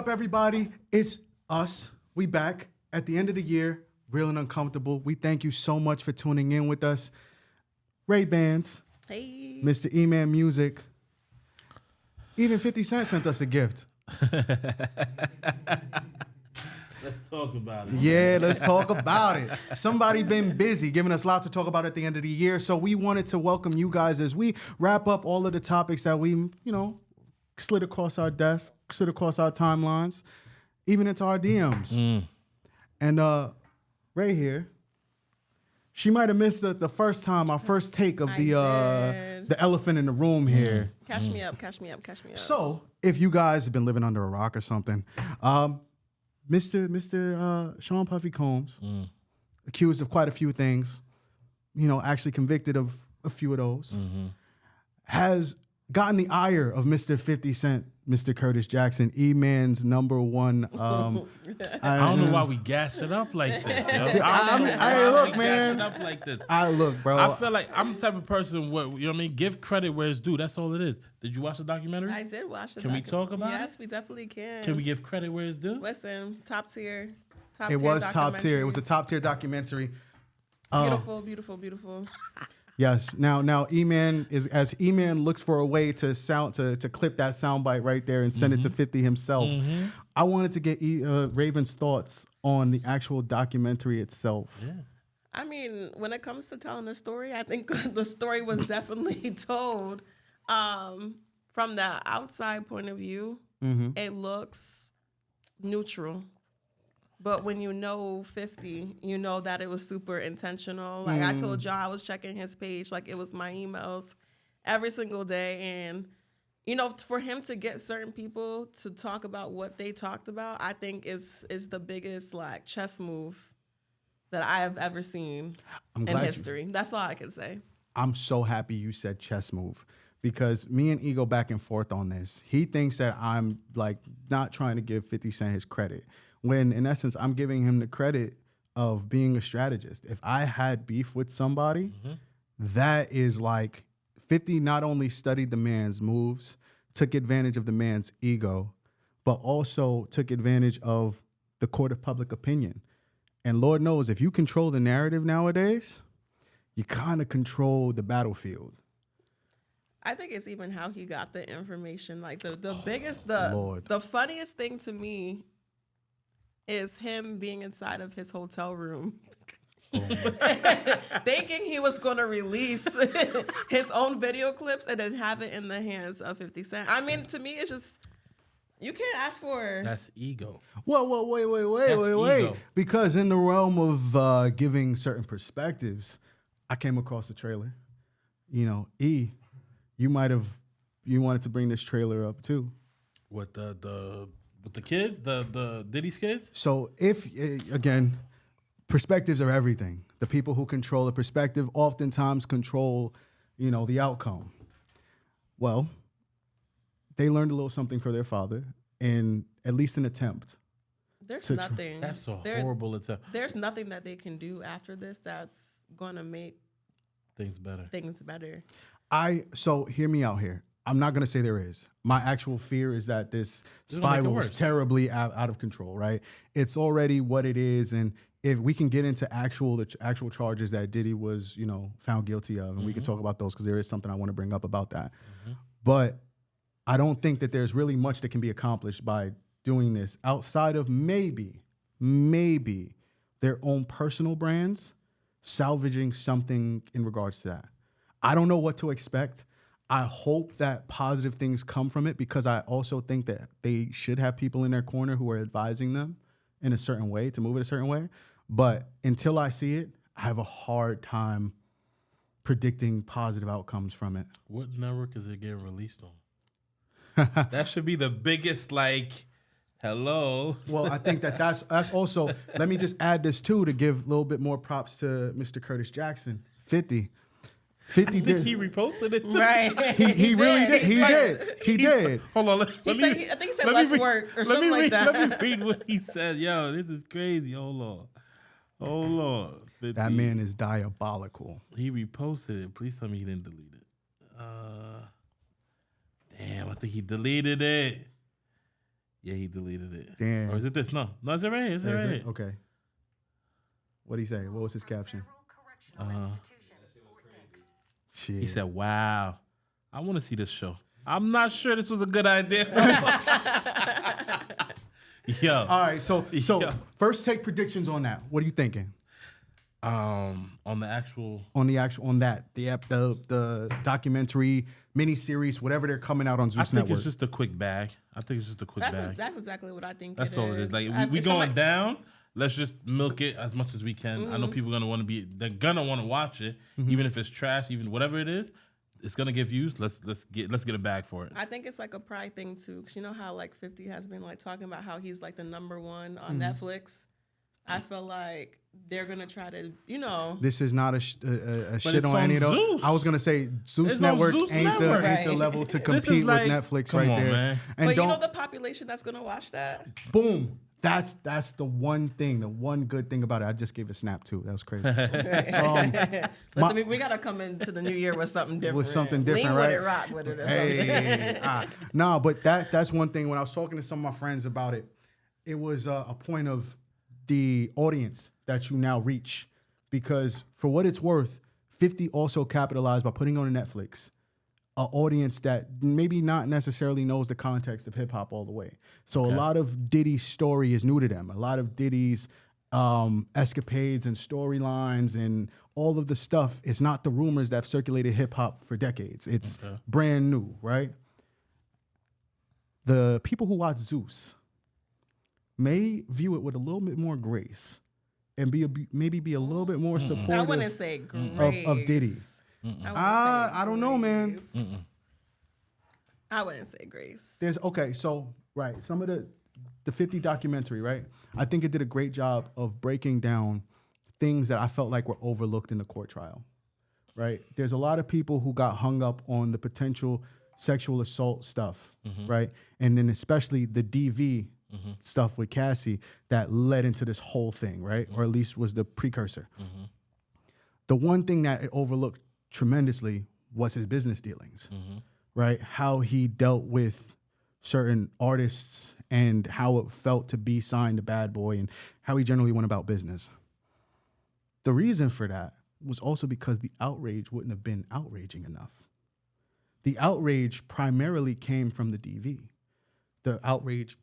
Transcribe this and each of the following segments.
up, everybody? It's us. We back at the end of the year, real and uncomfortable. We thank you so much for tuning in with us. Ray-Bans, hey, Mr. E-Man Music, even 50 Cent sent us a gift. Let's talk about it. Yeah, let's talk about it. Somebody been busy giving us lots to talk about at the end of the year, so we wanted to welcome you guys as we wrap up all of the topics that we, slid across our desk, slid across our timelines, even into our DMs. And Ray here, she might have missed the first time, our first take of the elephant in the room here. Catch me up. So, if you guys have been living under a rock or something, Mr. Sean Puffy Combs, accused of quite a few things, actually convicted of a few of those, has gotten the ire of Mr. 50 Cent, Mr. Curtis Jackson, E-Man's number one. I don't know why we gas it up like this. Yo. Look, man. Gas it up like this. Look, bro. I feel like I'm the type of person where, give credit where it's due. That's all it is. Did you watch the documentary? I did watch the documentary. Can we talk about it? Yes, we definitely can. Can we give credit where it's due? Listen, top tier. It was top tier. It was a top tier documentary. Beautiful. Yes. Now E-Man as E-Man looks for a way to clip that soundbite right there and send it to 50 himself. I wanted to get Raven's thoughts on the actual documentary itself. Yeah. I mean, when it comes to telling the story, I think the story was definitely told. From the outside point of view, it looks neutral. But when you know 50, you know that it was super intentional. Like I told y'all, I was checking his page like it was my emails every single day. And, for him to get certain people to talk about what they talked about, I think is the biggest like chess move that I have ever seen in history. That's all I can say. I'm so happy you said chess move. Because me and E go back and forth on this. He thinks that I'm like not trying to give 50 Cent his credit. When in essence, I'm giving him the credit of being a strategist. If I had beef with somebody, that is like 50 not only studied the man's moves, took advantage of the man's ego, but also took advantage of the court of public opinion. And Lord knows, if you control the narrative nowadays, you kind of control the battlefield. I think it's even how he got the information. Like the funniest thing to me is him being inside of his hotel room, thinking he was going to release his own video clips and then have it in the hands of 50 Cent. I mean, to me, it's just, you can't ask for... That's ego. Whoa, wait. Because in the realm of giving certain perspectives, I came across the trailer. E, you wanted to bring this trailer up too. With the kids, the Diddy's kids? So again, perspectives are everything. The people who control the perspective oftentimes control, the outcome. Well, they learned a little something from their father, in at least an attempt. There's nothing. That's a horrible attempt. There's nothing that they can do after this that's going to make things better. So hear me out here. I'm not going to say there is. My actual fear is that this spiral was terribly out of control, right? It's already what it is. And if we can get into the actual charges that Diddy was, found guilty of, and we can talk about those because there is something I want to bring up about that. But I don't think that there's really much that can be accomplished by doing this outside of maybe their own personal brands salvaging something in regards to that. I don't know what to expect. I hope that positive things come from it because I also think that they should have people in their corner who are advising them in a certain way to move it a certain way. But until I see it, I have a hard time predicting positive outcomes from it. What network is it getting released on? That should be the biggest, hello. Well, I think that's also, let me just add this too to give a little bit more props to Mr. Curtis Jackson, 50. 50 did. He reposted it too. Right. He really did. He did. Hold on. I think he said less work or something like that. Let me read what he said. Yo, this is crazy. Hold on. 50. That man is diabolical. He reposted it. Please tell me he didn't delete it. Damn, I think he deleted it. Yeah, he deleted it. Damn. Or is it this? No, it's it right here. It's it right here. Okay. What did he say? What was his caption? Shit. He said, "Wow, I want to see this show. I'm not sure this was a good idea." Yo. All right. So first take predictions on that. What are you thinking? On the documentary miniseries, whatever they're coming out on Zeus Network. I think it's just a quick bag. That's exactly what I think. That's all it is. Like we going down. Let's just milk it as much as we can. Mm-hmm. I know people are they're gonna want to watch it, even if it's trash, even whatever it is. It's gonna get views. Let's get a bag for it. I think it's like a pride thing too, because you know how like 50 has been like talking about how he's like the number one on Netflix. I feel like they're gonna try to, This is not a shit on any of those. Zeus. I was gonna say Zeus Network ain't the level to compete with Netflix right there. Man. And but the population that's gonna watch that. Boom. That's the one thing, the one good thing about it. I just gave a snap too. That was crazy. Listen, we gotta come into the new year with something different. Lean right? with it, rock with it, or something. No, but that's one thing. When I was talking to some of my friends about it, it was a point of the audience that you now reach, because for what it's worth, 50 also capitalized by putting on a Netflix an audience that maybe not necessarily knows the context of hip hop all the way. So a lot of Diddy's story is new to them. A lot of Diddy's escapades and storylines and all of the stuff is not the rumors that have circulated hip hop for decades. It's brand new, right? The people who watch Zeus may view it with a little bit more grace and maybe be a little bit more supportive. I wouldn't say grace of Diddy. I don't know, man. I wouldn't say grace. Some of the 50 documentary, right? I think it did a great job of breaking down things that I felt like were overlooked in the court trial, right? There's a lot of people who got hung up on the potential sexual assault stuff, right? And then especially the DV stuff with Cassie that led into this whole thing, right? Or at least was the precursor. The one thing that it overlooked tremendously was his business dealings, right? How he dealt with certain artists and how it felt to be signed to Bad Boy and how he generally went about business. The reason for that was also because the outrage wouldn't have been outraging enough. The outrage primarily came from the DV. The outrage,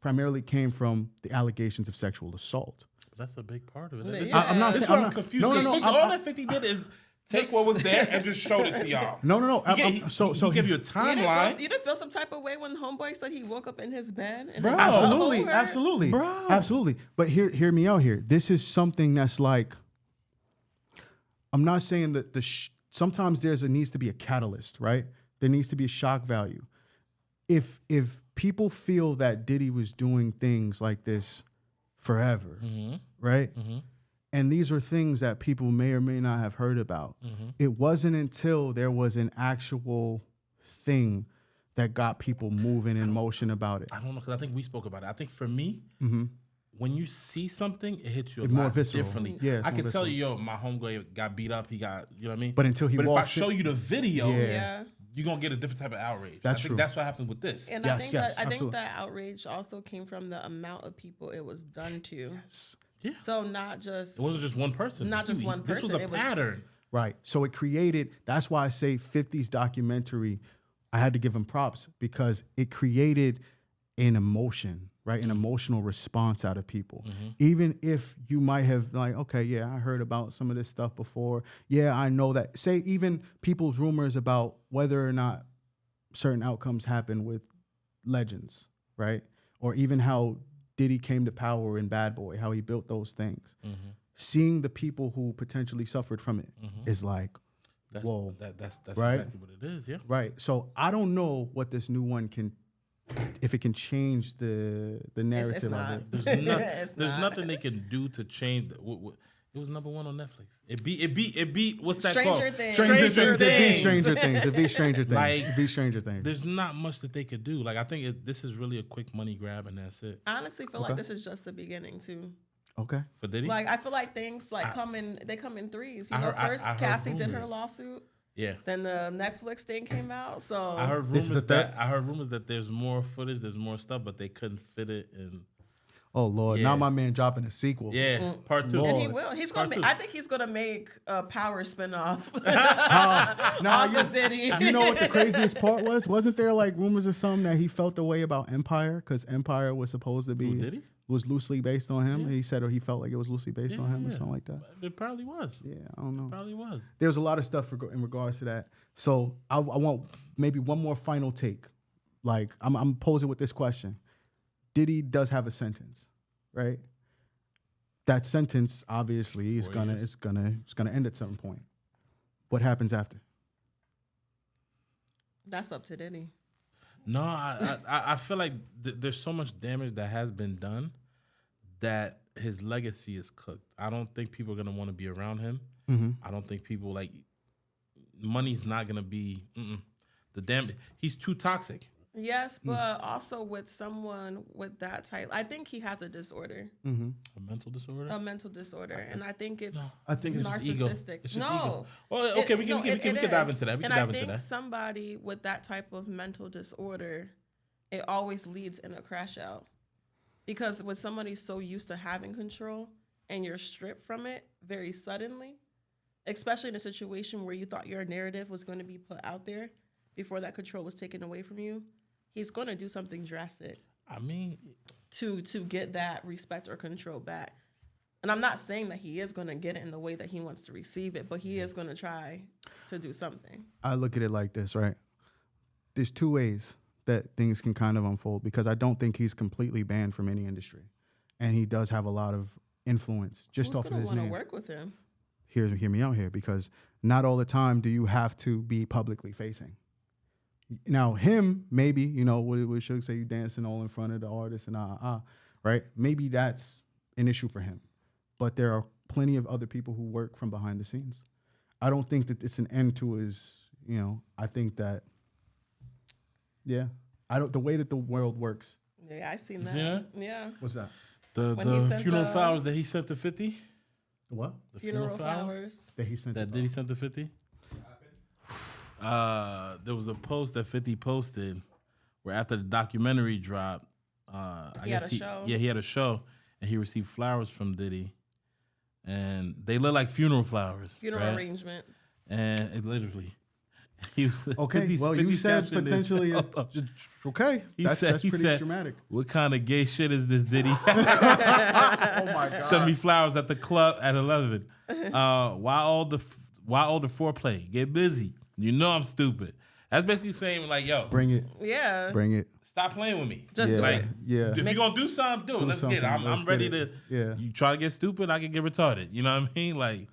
primarily came from the allegations of sexual assault. That's a big part of it. Yeah. I'm not confused. No. All that 50 did is take what was there and just showed it to y'all. No. So give you a timeline. You didn't feel some type of way when Homeboy said he woke up in his bed? And Bro. Absolutely. Bro. Absolutely. But hear me out here. This is something that's like, I'm not saying that sometimes needs to be a catalyst, right? There needs to be a shock value. If people feel that Diddy was doing things like this forever, right? And these are things that people may or may not have heard about. It wasn't until there was an actual thing that got people moving in motion about it. I don't know, because I think we spoke about it. I think for me, when you see something, it hits you more lot visceral. differently. Yeah, I can tell you, my homeboy got beat up. He got, you know what I mean? But until he But if I walks show you the video, Yeah. you're going to get a different type of outrage. That's I think true. that's what happened with this. And I think that outrage also came from the amount of people it was done to. Yes. Yeah. So not just... It wasn't just one person. This was a pattern. Right. So it created, that's why I say 50's documentary, I had to give him props because it created an emotion, right? An emotional response out of people. Even if you might have like, okay, yeah, I heard about some of this stuff before. Yeah, I know that. Say even people's rumors about whether or not certain outcomes happen with legends, right? Or even how Diddy came to power in Bad Boy, how he built those things. Seeing the people who potentially suffered from it is like, whoa. That's right? exactly what it is, yeah. Right. So I don't know what this new one if it can change the narrative of it. There's nothing they can do to change. It was number one on Netflix. It beat what's that called? Stranger Things. Stranger Things. It beat Stranger Things. Like, it beat Stranger Things. There's not much that they could do. Like, I think this is really a quick money grab, and that's it. I honestly feel like this is just the beginning too. Okay. For Diddy? Like, I feel like things like come in threes. First Cassie did her lawsuit. Yeah. Then the Netflix thing came out. So I heard rumors that there's more footage, there's more stuff, but they couldn't fit it in. Oh Lord! Yeah. Now my man dropping a sequel. Yeah, part 2. And he will. He's gonna. I think he's gonna make a Power spinoff. Diddy. You know what the craziest part was? Wasn't there like rumors or something that he felt the way about Empire because Empire was supposed to be Did he? was loosely based on him? Yeah. He said, or he felt like it was loosely based on him or something like that. It probably was. Yeah, I don't know. It probably was. There's a lot of stuff in regards to that. So I want maybe one more final take. Like I'm posing with this question. Diddy does have a sentence, right? That sentence obviously is gonna end at some point. What happens after? That's up to Diddy. No, I feel like there's so much damage that has been done that his legacy is cooked. I don't think people are gonna want to be around him. Mm-hmm. I don't think people money's not gonna be he's too toxic. Yes, but also with someone with that type, I think he has a disorder. Mm-hmm. A mental disorder? A mental disorder. And I think it's narcissistic. It's just ego. Well, okay, we can dive into that. I think somebody with that type of mental disorder, it always leads in a crash out. Because when somebody's so used to having control and you're stripped from it very suddenly, especially in a situation where you thought your narrative was going to be put out there before that control was taken away from you, he's going to do something drastic. I mean, to get that respect or control back. And I'm not saying that he is going to get it in the way that he wants to receive it, but he is going to try to do something. I look at it like this, right? There's two ways that things can kind of unfold because I don't think he's completely banned from any industry. And he does have a lot of influence just off of his name. Who's going to want to work with him? Hear me out here, because not all the time do you have to be publicly facing. Now, him, maybe, what Suge say, you dancing all in front of the artist and right? Maybe that's an issue for him. But there are plenty of other people who work from behind the scenes. I don't think that it's an end to his, I think that, the way that the world works. Yeah, I seen that. Yeah. What's that? The funeral flowers that he sent to 50? What? The funeral flowers that he sent. Did he send to 50? There was a post that 50 posted where after the documentary dropped, he had a show. Yeah, he had a show, and he received flowers from Diddy, and they look like funeral flowers. Funeral arrangement. And it literally. He was, okay, 50, well, 50 you said potentially. Okay, that's pretty dramatic. What kind of gay shit is this, Diddy? Oh my God! Send me flowers at the club at 11. Why all the foreplay? Get busy. You know I'm stupid. That's basically saying like, yo, bring it. Yeah, bring it. Stop playing with me. Just do it. Yeah. If you're gonna do something, do it. Let's get it. I'm ready to. Yeah. You try to get stupid, I can get retarded. You know what I mean? Like.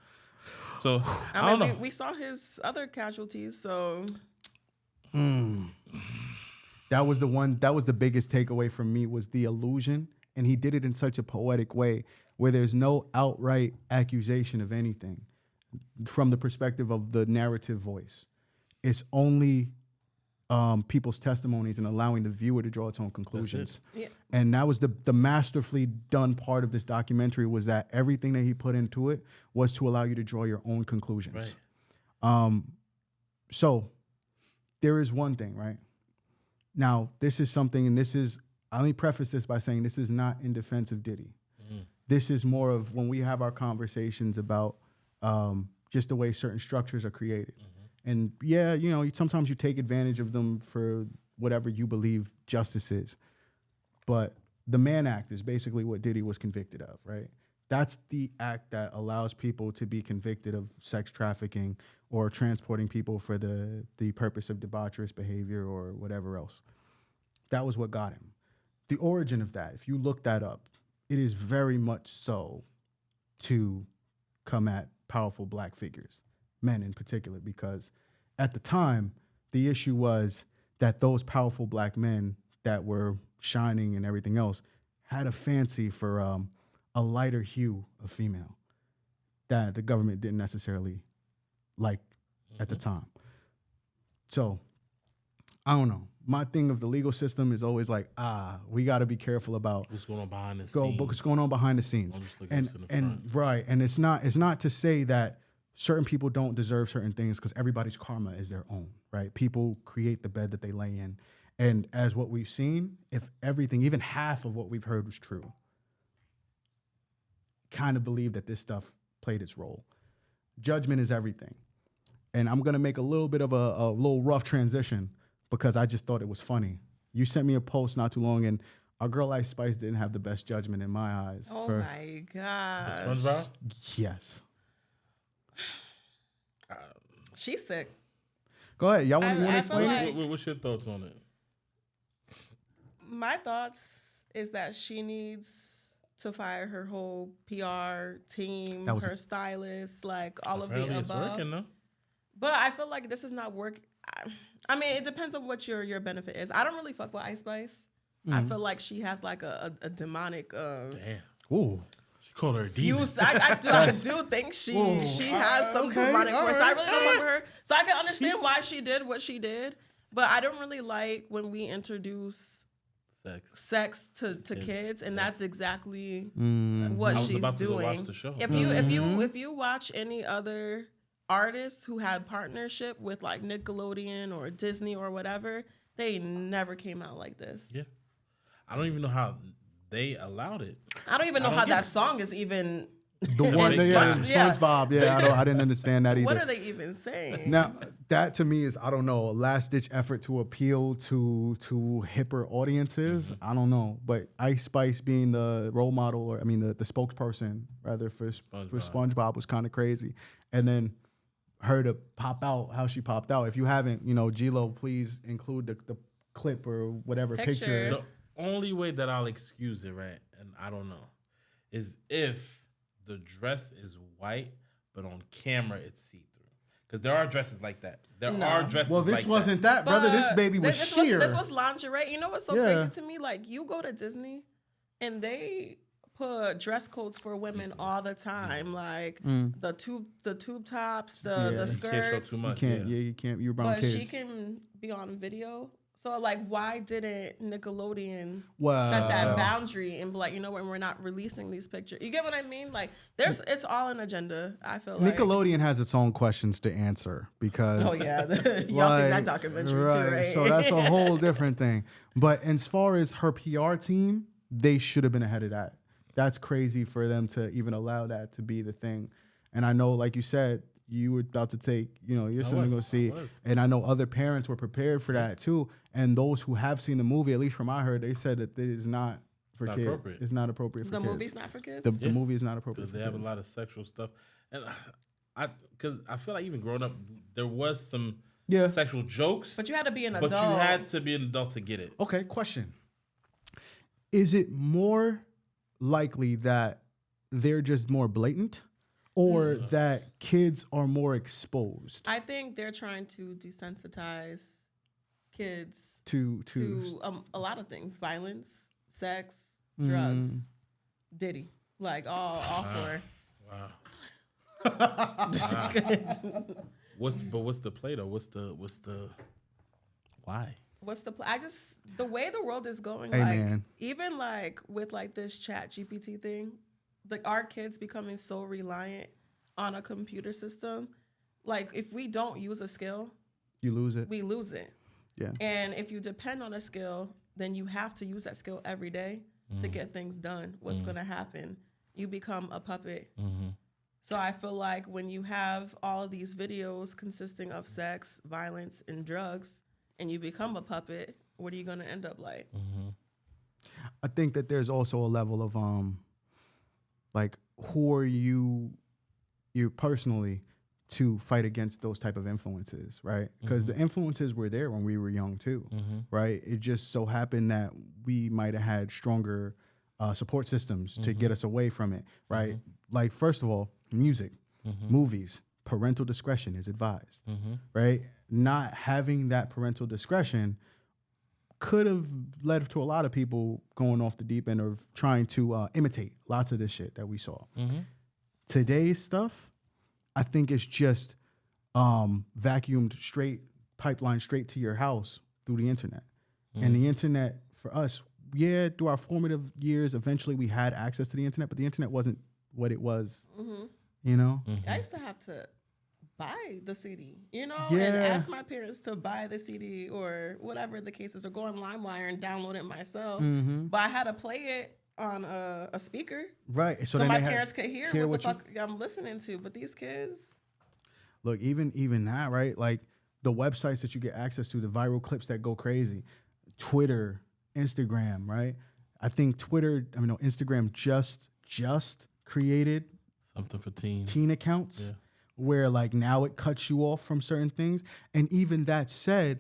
So I don't know. We saw his other casualties. So that was the one. That was the biggest takeaway from me was the illusion, and he did it in such a poetic way where there's no outright accusation of anything from the perspective of the narrative voice. It's only people's testimonies and allowing the viewer to draw its own conclusions. Yeah. And that was the masterfully done part of this documentary was that everything that he put into it was to allow you to draw your own conclusions. Right. So there is one thing, right? Now, this is something, and let me preface this by saying this is not in defense of Diddy. Mm. This is more of when we have our conversations about just the way certain structures are created. Mm-hmm. And yeah, sometimes you take advantage of them for whatever you believe justice is. But the Mann Act is basically what Diddy was convicted of, right? That's the act that allows people to be convicted of sex trafficking or transporting people for the purpose of debaucherous behavior or whatever else. That was what got him. The origin of that, if you look that up, it is very much so to come at powerful black figures, men in particular, because at the time, the issue was that those powerful black men that were shining and everything else had a fancy for a lighter hue of female that the government didn't necessarily like at the time. So, I don't know. My thing of the legal system is always like, we got to be careful about what's going on behind the scenes. What's going on behind the scenes. And right, and it's not to say that certain people don't deserve certain things because everybody's karma is their own, right? People create the bed that they lay in. And as what we've seen, if everything, even half of what we've heard was true, kind of believe that this stuff played its role. Judgment is everything. And I'm going to make a little bit of a little rough transition because I just thought it was funny. You sent me a post not too long, and our girl Ice Spice didn't have the best judgment in my eyes. Oh my gosh. SpongeBob? Yes. She's sick. Go ahead. Y'all want to explain it? What's your thoughts on it? My thoughts is that she needs to fire her whole PR team, her stylist, like all of the above. It's working, though. But I feel like this is not work. I mean, it depends on what your benefit is. I don't really fuck with Ice Spice. I feel like she has like a demonic. Damn. Ooh. She called her a demon. I do think she has some demonic force. So I really don't fuck with her. So I can understand why she did what she did. But I don't really like when we introduce sex to kids, and that's exactly what she's doing. To watch the show. If you watch any other artists who had partnership with like Nickelodeon or Disney or whatever, they never came out like this. Yeah, I don't even know how they allowed it. I don't even know how that song is even. The one, SpongeBob. Yeah, I didn't understand that either. What are they even saying? Now, that to me is, I don't know, a last-ditch effort to appeal to hipper audiences. I don't know. But Ice Spice being the role model, or I mean the spokesperson, rather, for SpongeBob was kind of crazy. And then her to pop out how she popped out. If you haven't, G-Lo, please include the clip or whatever picture. The only way that I'll excuse it, right, and I don't know, is if the dress is white, but on camera it's see-through. Because there are dresses like that. There are dresses like that. Well, this wasn't that, brother. This baby was sheer. This was lingerie. You know what's so crazy to me? Like, you go to Disney, and they put dress codes for women all the time. Like, the tube tops, the skirts. You can't show too much. You can't. You're around kids. But she can be on video. So, like, why didn't Nickelodeon set that boundary and be like, we're not releasing these pictures? You get what I mean? Like, it's all an agenda, I feel like. Nickelodeon has its own questions to answer because... Oh, yeah. Y'all seen that documentary, too, right? So that's a whole different thing. But as far as her PR team, they should have been ahead of that. That's crazy for them to even allow that to be the thing. And I know, like you said, you were about to take, your son to go see. And I know other parents were prepared for that too. And those who have seen the movie, at least from what I heard, they said that it is not for kids. Appropriate. It's not appropriate for kids. The movie's not for kids? The movie is not appropriate for kids. They have a lot of sexual stuff. And because I feel like even growing up, there was some sexual jokes. But you had to be an adult. But you had to be an adult to get it. Okay, question. Is it more likely that they're just more blatant? Or that kids are more exposed? I think they're trying to desensitize kids to a lot of things: violence, sex, drugs, Diddy, like all for. Wow. What's the play though? What's the why? What's the play? The way the world is going, even like with like this ChatGPT thing. Like, our kids becoming so reliant on a computer system. Like, if we don't use a skill, you lose it. We lose it. Yeah. And if you depend on a skill, then you have to use that skill every day to get things done. What's going to happen? You become a puppet. So I feel like when you have all of these videos consisting of sex, violence, and drugs, and you become a puppet, what are you going to end up like? I think that there's also a level of like, who are you personally to fight against those type of influences, right? Because the influences were there when we were young too, right? It just so happened that we might have had stronger support systems to get us away from it, right? Like, first of all, music, movies, parental discretion is advised, right? Not having that parental discretion could have led to a lot of people going off the deep end of trying to imitate lots of this shit that we saw. Today's stuff, I think it's just vacuumed pipeline straight to your house through the internet. And the internet, for us, through our formative years, eventually we had access to the internet, but the internet wasn't what it was, I used to have to buy the CD, you know, Yeah. and ask my parents to buy the CD or whatever the case is, or go on LimeWire and download it myself. But I had to play it on a speaker, Right. so then my they had- parents could hear what the fuck I'm listening to. But these kids, Look, even that, right? Like the websites that you get access to, the viral clips that go crazy, Twitter, Instagram, right? I think Instagram just created Something for teens. teen accounts where like now it cuts you off from certain things. And even that said,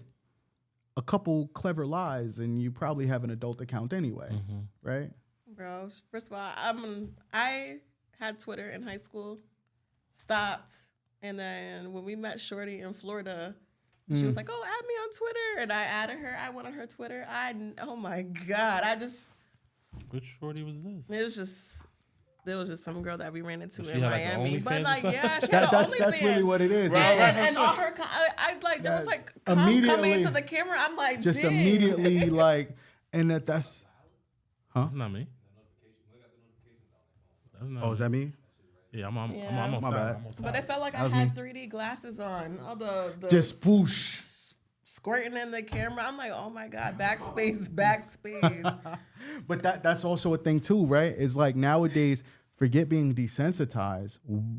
a couple clever lies and you probably have an adult account anyway, right? bro. First of all, I had Twitter in high school, stopped, and then when we met Shorty in Florida, she was like, "Oh, add me on Twitter," and I added her. I went on her Twitter. Oh my god, Which Shorty was this? There was just some girl that we ran into She in had, like, Miami, an but OnlyFans like, or yeah, she had an OnlyFans. That's really what it is. And all her, I like, there was like coming into the camera. I'm like, just damn. immediately like, and that's, That's not me. That's not is that me? Yeah, I'm on Yeah. I'm My outside. bad. I'm outside. But it felt like I was had me. 3D glasses on. All the Just whoosh. squirting in the camera. I'm like, oh my god, backspace. But that's also a thing too, right? It's like nowadays, forget being desensitized.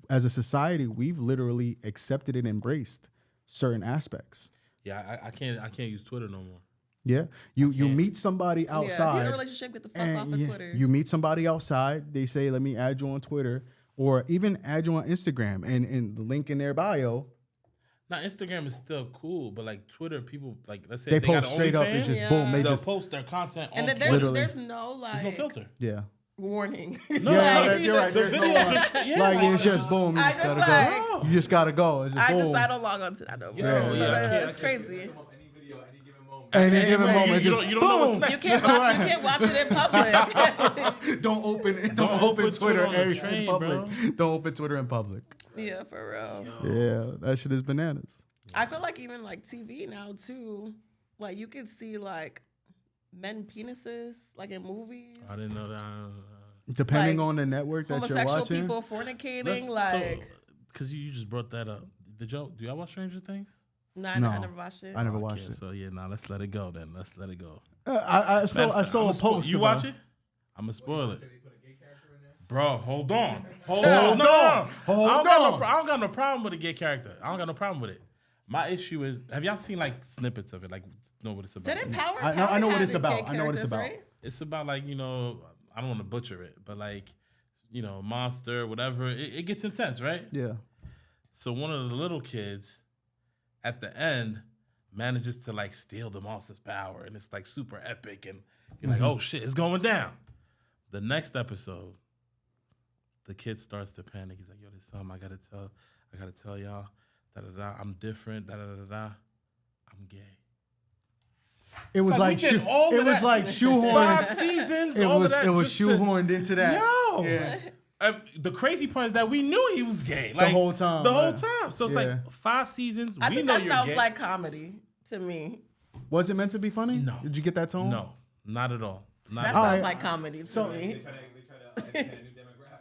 As a society, we've literally accepted and embraced certain aspects. Yeah, I can't use Twitter no more. Yeah, you meet somebody Yeah, if outside. you're in a relationship, get the fuck off of Twitter. You meet somebody outside. They say, "Let me add you on Twitter," or even add you on Instagram, and the link in their bio. Now Instagram is still cool, but like Twitter, people like let's say They if they got post an straight up. OnlyFans, It's just Yeah. boom. They they'll just post their content and on then Twitter. there's no like There's no filter. yeah. warning. No, You're right. There's no like it's just boom. You I just just gotta like- go. You just gotta go. It's just boom. I don't log on to that no more. Yeah, yeah. It's crazy. Any given moment, you just don't know what's boom. next. You can't watch it in public. Don't open open Twitter Twitter on the in train, public. bro. Don't open Twitter in public. Yeah, for real. Yeah, that shit is bananas. I feel like even like TV now too, like you can see like men penises like in movies. I didn't know that. Depending Like, on the network that you're Homosexual watching. people fornicating, because you just brought that up. Do y'all watch Stranger Things? No, No. I never watched it. I never watched it. So yeah, let's let it go then. Let's let it go. I saw a post. You about- watch it? I'm gonna spoil it. Bro, hold on. Hold on. on. Hold I on. don't got no problem with a gay character. I don't got no problem with it. My issue is, have y'all seen like snippets of it? Like, know what it's about? Didn't Power? I know what had it's gay about. I know what it's characters, about. right? It's about like, I don't want to butcher it, but like, monster, whatever. It gets intense, right? Yeah. So one of the little kids, at the end, manages to like steal the monster's power, and it's like super epic, and you're like, oh shit, it's going down. The next episode, the kid starts to panic. He's like, yo, there's something I gotta tell y'all. Da da da. I'm different. Da da da da. I'm gay. It was like like we did all it of was that. like shoehorned. 5 seasons. It all was of that it was just to- shoehorned into that. Yo. Yeah. The crazy part is that we knew he was gay. Like, whole time, The whole right. time. So it's Yeah. like 5 seasons. I we think know that you're sounds gay. like comedy to me. Was it meant to be funny? No. Did you get that tone? No, not at all. Not That at all. sounds right. like comedy to me.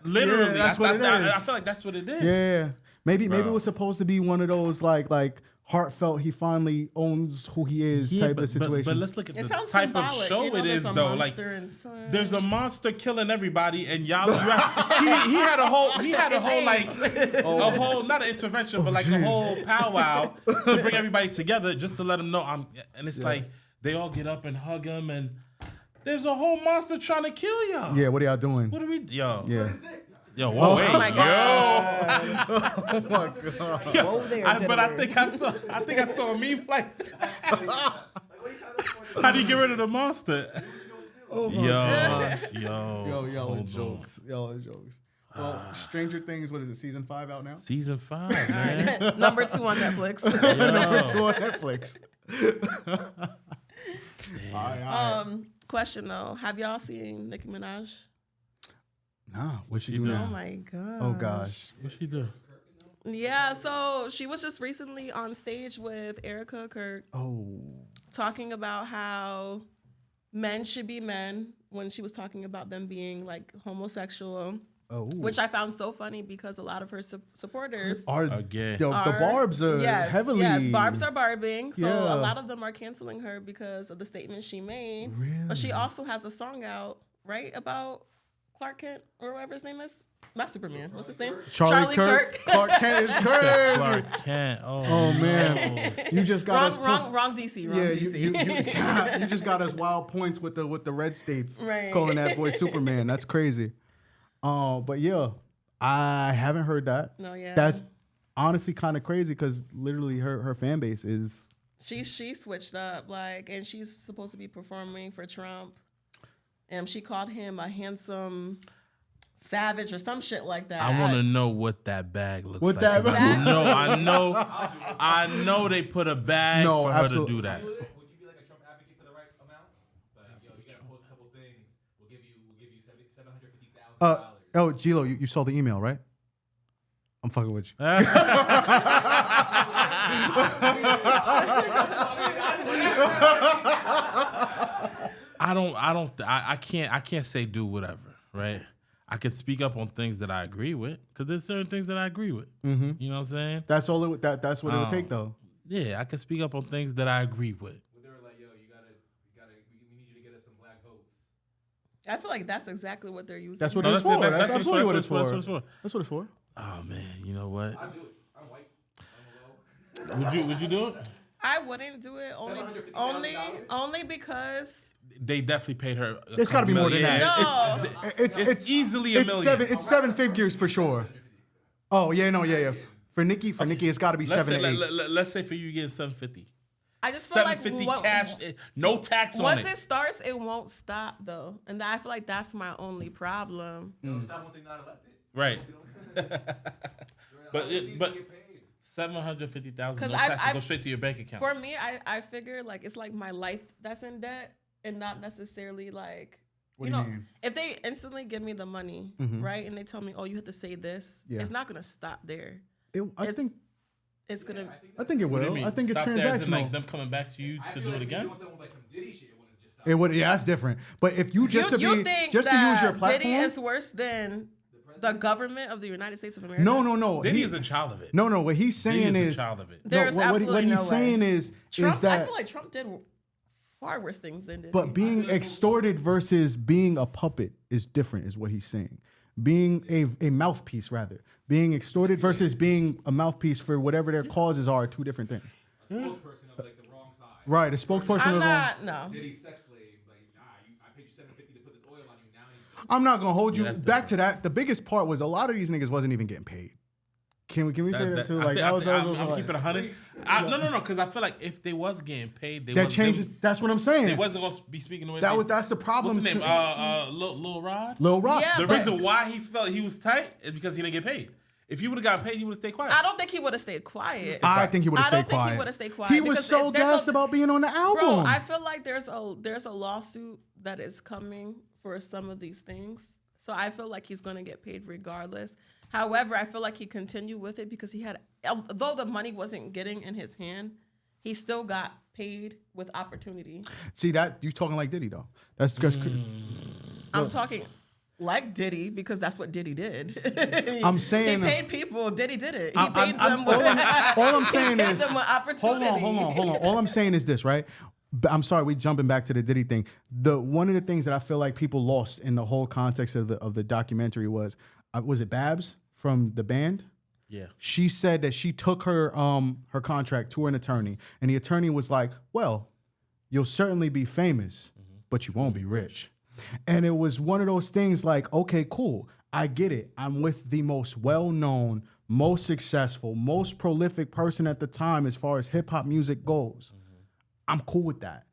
Literally, Yeah, that's what it is. I feel like that's what it is. Yeah. Maybe it Bro. was supposed to be one of those like heartfelt. He finally owns who he is type of situation. But let's look at It the sounds type symbolic. of show it there's is, a though. Like, monster and son. there's a monster killing everybody, and y'all, he had a whole not an intervention, but like a whole powwow to bring everybody together, just to let them know and it's like they all get up and hug him, and there's a whole monster trying to kill y'all. Yeah. What are y'all doing? What are we? Yo. Yeah. Yo. Whoa. Wait. Oh my god! Oh my god. Whoa there, But I gentlemen. think I saw a meme like that. How do you get rid of the monster? Yo, hold jokes. Yo, jokes. Well, Stranger Things. What is it? Season 5 out now. Season 5, man. Number 2 on Netflix. Number 2 on Netflix. All right. Question though, have y'all seen Nicki Minaj? Nah, what she do do? Oh now? my god! Oh gosh. What she do? Yeah, so she was just recently on stage with Erica Kirk Oh. talking about how men should be men when she was talking about them being like homosexual. which I found so funny because a lot of her supporters are gay. The Barbs are heavily. Yes, Barbs are barbing. So Yeah. a lot of them are canceling her because of the statement she made. Really? But she also has a song out, right, about Clark Kent or whatever his name is. Not Superman. What's his name? Charlie Kirk. Clark Kent is crazy. Clark Kent. Oh man, you just got wrong DC. Wrong DC. You just got us wild points with the red states Right. calling that boy Superman. That's crazy. But yeah, I haven't heard that. No, yeah. That's honestly kind of crazy because literally her fan base is. She switched up, like, and she's supposed to be performing for Trump. And she called him a handsome savage or some shit like that. I want to know what that bag looks What like. that 'cause bag- I know they put a bag for her to do that. Would you be like a Trump advocate for the right amount? Like, yo, you gotta post a couple things. We'll give you $750,000. Oh, Gilo, you saw the email, right? I'm fucking with you. I can't say do whatever, right? I could speak up on things that I agree with because there's certain things that I agree with. Mm-hmm. You know what I'm saying? That's all. That's what it would take, though. Yeah, I can speak up on things that I agree with. When they were like, yo, we need you to get us some black votes. I feel like that's exactly what they're using. That's what No, it's that's for. it. That's That's absolutely what it's for. That's what it's for. That's what it's for. Oh man, you know what? I'd do it. I'm white. I'm low. Would you do it? I wouldn't do it only because They definitely paid her. It's gotta be more than that. No. It's easily a million. It's seven figures for sure. Oh yeah, no, yeah. For Nicki, it's got to be Let's 7 say, to 8. let's say for you getting $750. I just feel like $750 cash, no tax on once it. it starts, it won't stop though, and I feel like that's my only problem. They'll stop once they're not elected. Right. But $750,000 no 'Cause tax go straight to your bank account. For me, I figure like it's like my life that's in debt, and not necessarily like. What do you mean? If they instantly give me the money, right, and they tell me, "Oh, you have to say this," Yeah. it's not gonna stop there. I think it What do you will. mean? I think it's Stop there as in, transactional. like them coming back to you to do it again. Doing something like some Diddy shit, it wouldn't just stop. It would. Yeah, that's different. But if you You think to use your that platform, Diddy is worse than the government of the United States of America? no. Diddy is a child of it. No. What he's saying Diddy is a child of it. There's what absolutely he's no way. saying is Trump, that. I feel like Trump did far worse things than Diddy. But being extorted versus being a puppet is different, is what he's saying. Being a mouthpiece, rather. Being extorted versus being a mouthpiece for whatever their causes are two different things. A spokesperson of like the wrong side. Right, a spokesperson I'm of not. No. Diddy's sex slave. Like, I paid you $750 to put this oil on you. Now he's I'm not going to hold you. that's Back to that, the biggest part was a lot of these niggas wasn't even getting paid. Can we say that too? Like, I'm like, keeping 100. No, because I feel like if they was getting paid, that changes. That's what I'm saying. They wasn't gonna be speaking the way That's the problem. What's his name? Lil Rod. Lil Rock. Yeah, The but- reason why he felt he was tight is because he didn't get paid. If he would have gotten paid, he would have stayed quiet. I don't think he would have stayed quiet. I think he would have I stayed don't think quiet. he would have stayed quiet. He was because so there's gassed about being on the album. Bro, I feel like there's a lawsuit that is coming for some of these things. So I feel like he's going to get paid regardless. However, I feel like he continued with it because he had, although the money wasn't getting in his hand, he still got paid with opportunity. See that you talking like Diddy though. That's because I'm talking like Diddy because that's what Diddy did. I'm saying he paid people. Diddy did it. He I'm- paid I'm- them. all I'm saying he paid is them with opportunity. Hold on. All I'm saying is this, right? I'm sorry, we jumping back to the Diddy thing. One of the things that I feel like people lost in the whole context of the documentary was it Babs from the band? Yeah. She said that she took her contract to an attorney, and the attorney was like, "Well, you'll certainly be famous, but you won't be rich." And it was one of those things like, okay, cool, I get it. I'm with the most well-known, most successful, most prolific person at the time as far as hip hop music goes. I'm cool with that.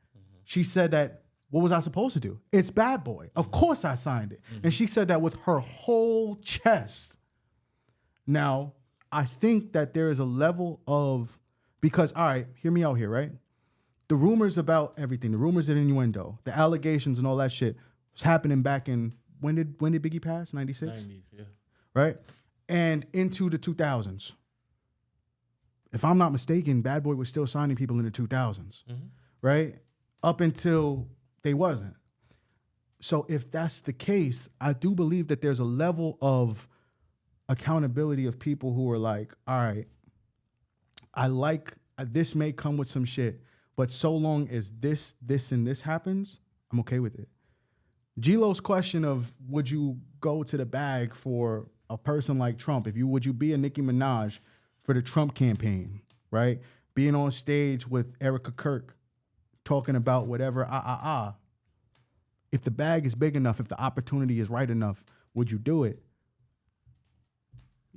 She said that, what was I supposed to do? It's Bad Boy. Of course I signed it. And she said that with her whole chest. Now, I think that there is a level of, because, all right, hear me out here, right? The rumors about everything, the rumors and innuendo, the allegations and all that shit was happening back in, when did Biggie pass? 96? 90s, yeah. Right? And into the 2000s. If I'm not mistaken, Bad Boy was still signing people in the 2000s, right? Up until they wasn't. So if that's the case, I do believe that there's a level of accountability of people who are like, all right, this may come with some shit, but so long as this, and this happens, I'm okay with it. G-Lo's question of would you go to the bag for a person like Trump? Would you be a Nicki Minaj for the Trump campaign, right? Being on stage with Erica Kirk, talking about whatever, If the bag is big enough, if the opportunity is right enough, would you do it?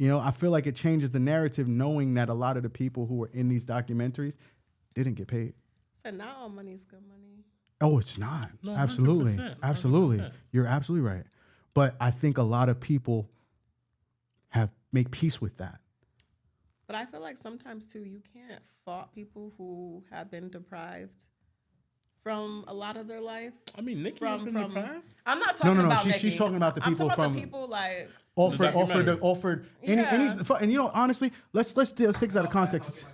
I feel like it changes the narrative knowing that a lot of the people who were in these documentaries didn't get paid. So not all money's good money. Oh, it's not. No, absolutely. 100%, Absolutely. 100%. You're absolutely right. But I think a lot of people make peace with that. But I feel like sometimes too, you can't fault people who have been deprived from a lot of their life. I mean, Nicki has been deprived. I'm not talking about Nicki. She's talking about the people I'm talking from about the people like offered any and honestly, let's take this out of context.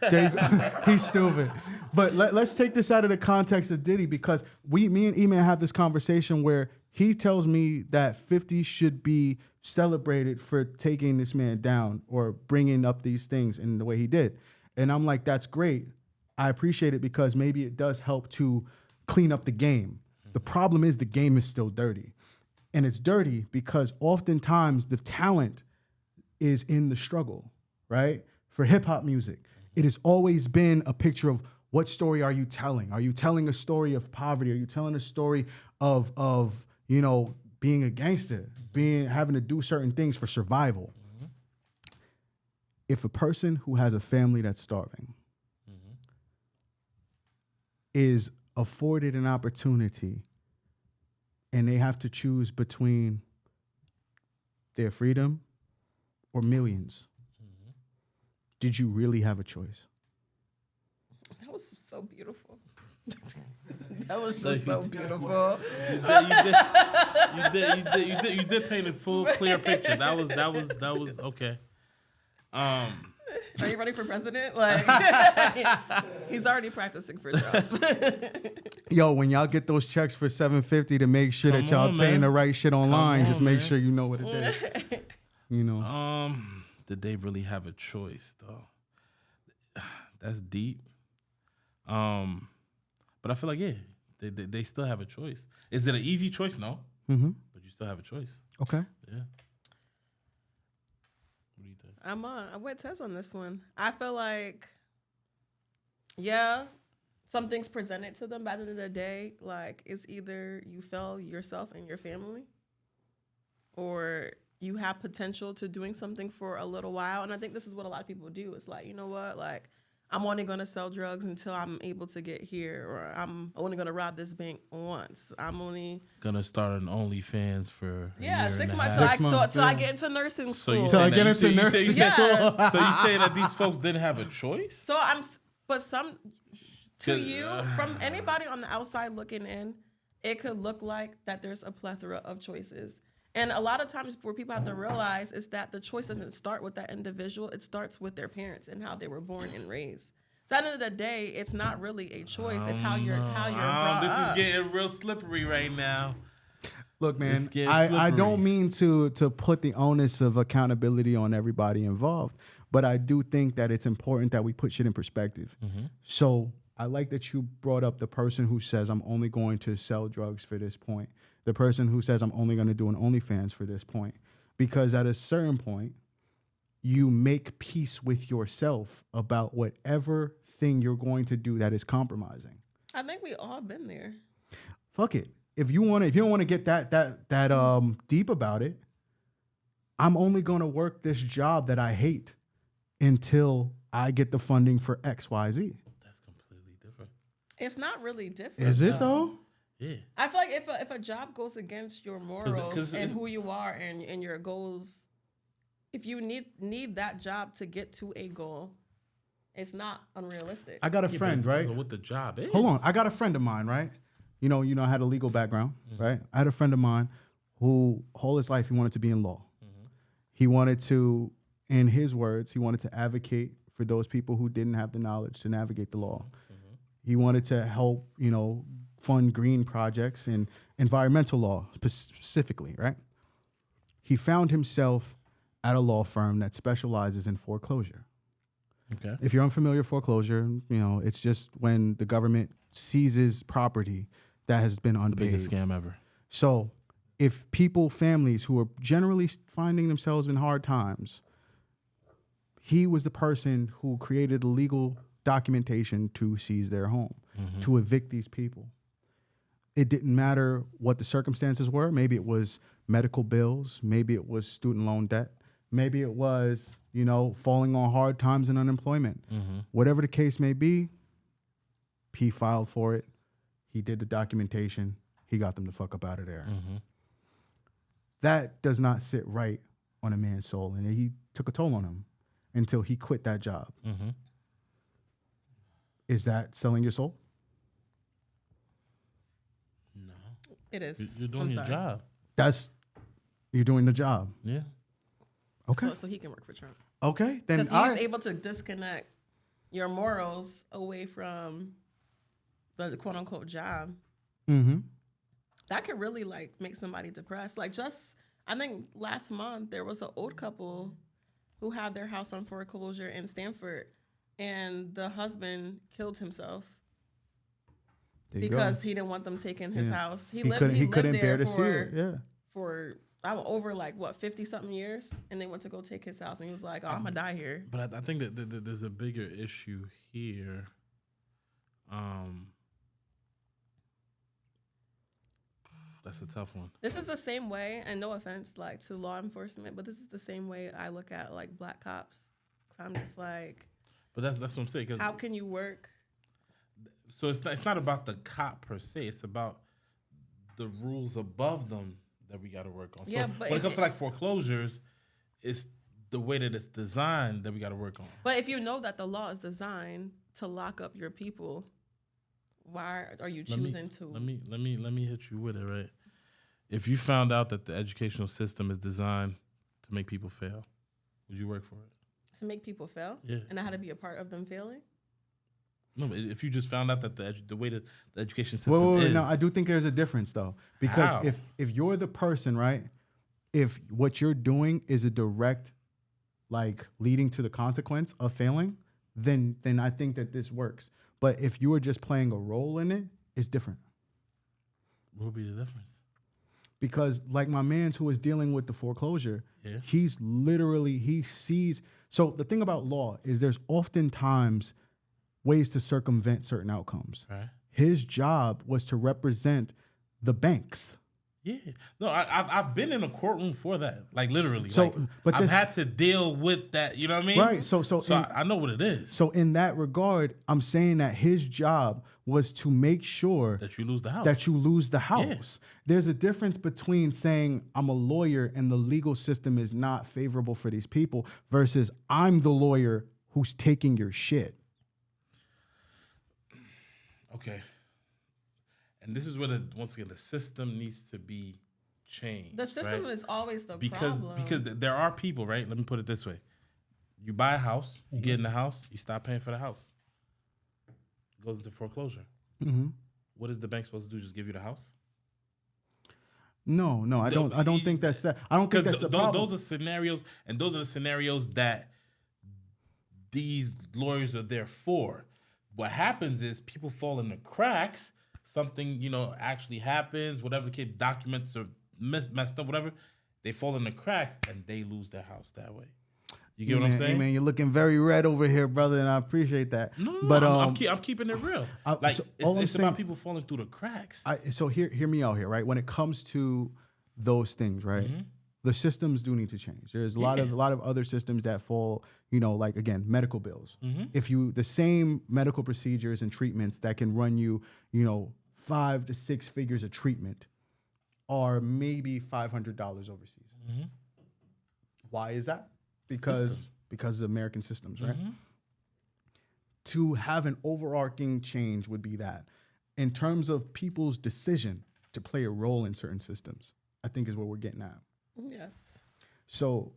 There you go. He's stupid. But let's take this out of the context of Diddy, because me and E-Man have this conversation where he tells me that 50 should be celebrated for taking this man down or bringing up these things in the way he did. And I'm like, that's great. I appreciate it because maybe it does help to clean up the game. The problem is the game is still dirty. And it's dirty because oftentimes the talent is in the struggle, right? For hip hop music, it has always been a picture of what story are you telling? Are you telling a story of poverty? Are you telling a story of being a gangster, having to do certain things for survival? Mm-hmm. If a person who has a family that's starving is afforded an opportunity and they have to choose between their freedom or millions, did you really have a choice? That was just so beautiful. That was just so beautiful. You did paint a full, clear picture. That was okay. Are you ready for president? Like, he's already practicing for Trump. Yo, when y'all get those checks for $750 to make sure that y'all saying the right shit online, just make sure you know what it is. Did they really have a choice though? That's deep. But I feel like they still have a choice. Is it an easy choice? No. Mm-hmm. But you still have a choice. Okay. Yeah. What do you think? I'm with Tez on this one. I feel like, something's presented to them. By the end of the day, like, it's either you fail yourself and your family, or you have potential to doing something for a little while. And I think this is what a lot of people do. It's like, you know what, like, I'm only going to sell drugs until I'm able to get here, or I'm only going to rob this bank once. I'm only going to start an OnlyFans for 6 months. Till I get into nursing school. So you school. So you say that these folks didn't have a choice? From anybody on the outside looking in, it could look like that there's a plethora of choices. And a lot of times where people have to realize is that the choice doesn't start with that individual. It starts with their parents and how they were born and raised. So at the end of the day, it's not really a choice. It's how you're brought this up. This is getting real slippery right now. Look, man, I don't mean to put the onus of accountability on everybody involved, but I do think that it's important that we put shit in perspective. Mm-hmm. So I like that you brought up the person who says, I'm only going to sell drugs for this point. The person who says, I'm only going to do an OnlyFans for this point. Because at a certain point, you make peace with yourself about whatever thing you're going to do that is compromising. I think we all been there. Fuck it. If you don't want to get that deep about it, I'm only going to work this job that I hate until I get the funding for X, Y, Z. That's completely different. It's not really different. Is it though? Yeah. I feel like if a job goes against your morals and who you are and your goals, if you need that job to get to a goal, it's not unrealistic. I got a friend, right? What the job is. Hold on. I got a friend of mine, right? You know, I had a legal background, right? I had a friend of mine who, whole his life, he wanted to be in law. Mm-hmm. He wanted to, in his words, he wanted to advocate for those people who didn't have the knowledge to navigate the law. Mm-hmm. He wanted to help, fund green projects and environmental law specifically, right? He found himself at a law firm that specializes in foreclosure. Okay. If you're unfamiliar with foreclosure, it's just when the government seizes property that has been unpaid. The biggest scam ever. So if families who are generally finding themselves in hard times, he was the person who created the legal documentation to seize their home, to evict these people. It didn't matter what the circumstances were. Maybe it was medical bills. Maybe it was student loan debt. Maybe it was, falling on hard times and unemployment. Whatever the case may be, he filed for it. He did the documentation. He got them the fuck up out of there. That does not sit right on a man's soul. And he took a toll on him until he quit that job. Is that selling your soul? No. It is. You're doing your job. You're doing the job. Yeah. Okay. So he can work for Trump. Okay. Then because he's able to disconnect your morals away from the quote unquote job. That could really make somebody depressed. I think last month there was an old couple who had their house on foreclosure in Stanford, and the husband killed himself because he didn't want them taking his house. He couldn't bear to see it. Yeah. For over 50 something years, and they went to go take his house, and he was like, "Oh, I'm gonna die here." But I think that there's a bigger issue here. That's a tough one. This is the same way, and no offense to law enforcement, but this is the same way I look at black cops. I'm just like, but that's what I'm saying. 'Cause how can you work? So it's not about the cop per se. It's about the rules above them that we got to work on. Yeah, so but when it comes to foreclosures, it's the way that it's designed that we got to work on. But if you know that the law is designed to lock up your people, why are you choosing to? Let me hit you with it, right? If you found out that the educational system is designed to make people fail, would you work for it? To make people fail? Yeah. And I had to be a part of them failing? No, but if you just found out that the way that the education system is. No, I do think there's a difference though, because How? if you're the person, right? If what you're doing is a direct, leading to the consequence of failing, then I think that this works. But if you are just playing a role in it, it's different. What would be the difference? Because my man's who is dealing with the foreclosure, he's literally, he sees. So the thing about law is there's oftentimes ways to circumvent certain outcomes. Right. His job was to represent the banks. Yeah. No, I've been in a courtroom for that. Literally. So, but I've had to deal with that. You know what I mean? Right. So I know what it is. So in that regard, I'm saying that his job was to make sure that you lose the house. Yeah. There's a difference between saying I'm a lawyer and the legal system is not favorable for these people versus I'm the lawyer who's taking your shit. Okay. And this is where once again the system needs to be changed. The system is always the problem. Because there are people, right? Let me put it this way. You buy a house, you get in the house, you stop paying for the house. It goes into foreclosure. What is the bank supposed to do? Just give you the house? No, I don't think that's that. I don't think that's the problem. Those are scenarios, and those are the scenarios that these lawyers are there for. What happens is people fall in the cracks. Something, actually happens, whatever the case, documents are messed up, whatever, they fall in the cracks and they lose their house that way. You get what I'm saying? Man, you're looking very red over here, brother, and I appreciate that. No, but I'm keeping it real. It's about people falling through the cracks. So hear me out here, right? When it comes to those things, right? The systems do need to change. There's a lot of other systems that fall, again, medical bills. If the same medical procedures and treatments that can run you, 5 to 6 figures of treatment are maybe $500 overseas. Why is that? Because of American systems, right? To have an overarching change would be that. In terms of people's decision to play a role in certain systems, I think is what we're getting at. Yes. So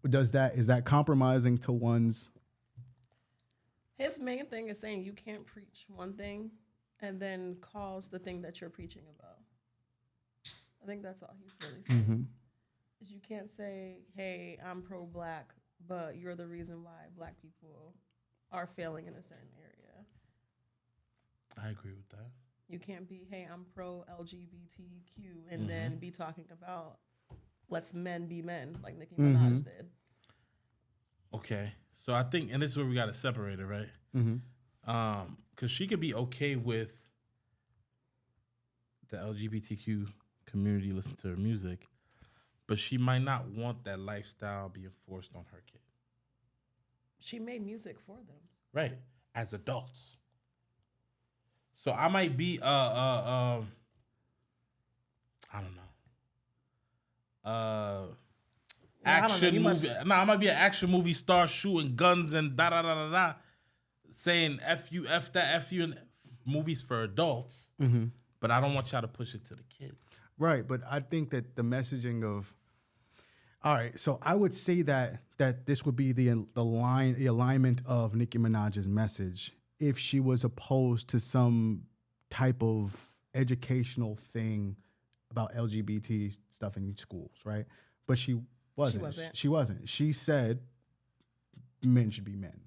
is that compromising to one's? His main thing is saying you can't preach one thing and then calls the thing that you're preaching about. I think that's all he's really saying. Is you can't say, hey, I'm pro-black, but you're the reason why black people are failing in a certain area. I agree with that. You can't be, hey, I'm pro-LGBTQ, and then be talking about let's men be men, like Nicki Minaj did. Okay. So I think, and this is where we got to separate it, right? Because she could be okay with the LGBTQ community listening to her music, but she might not want that lifestyle being forced on her kid. She made music for them. Right. As adults. So I might be I don't know. Action movie. No, I might be an action movie star shooting guns and da da da da da, saying F you, F that, F you, and movies for adults. But I don't want y'all to push it to the kids. Right, but I think that the messaging of, all right, so I would say that this would be the alignment of Nicki Minaj's message if she was opposed to some type of educational thing about LGBT stuff in schools, right? But she wasn't. She wasn't. She said men should be men.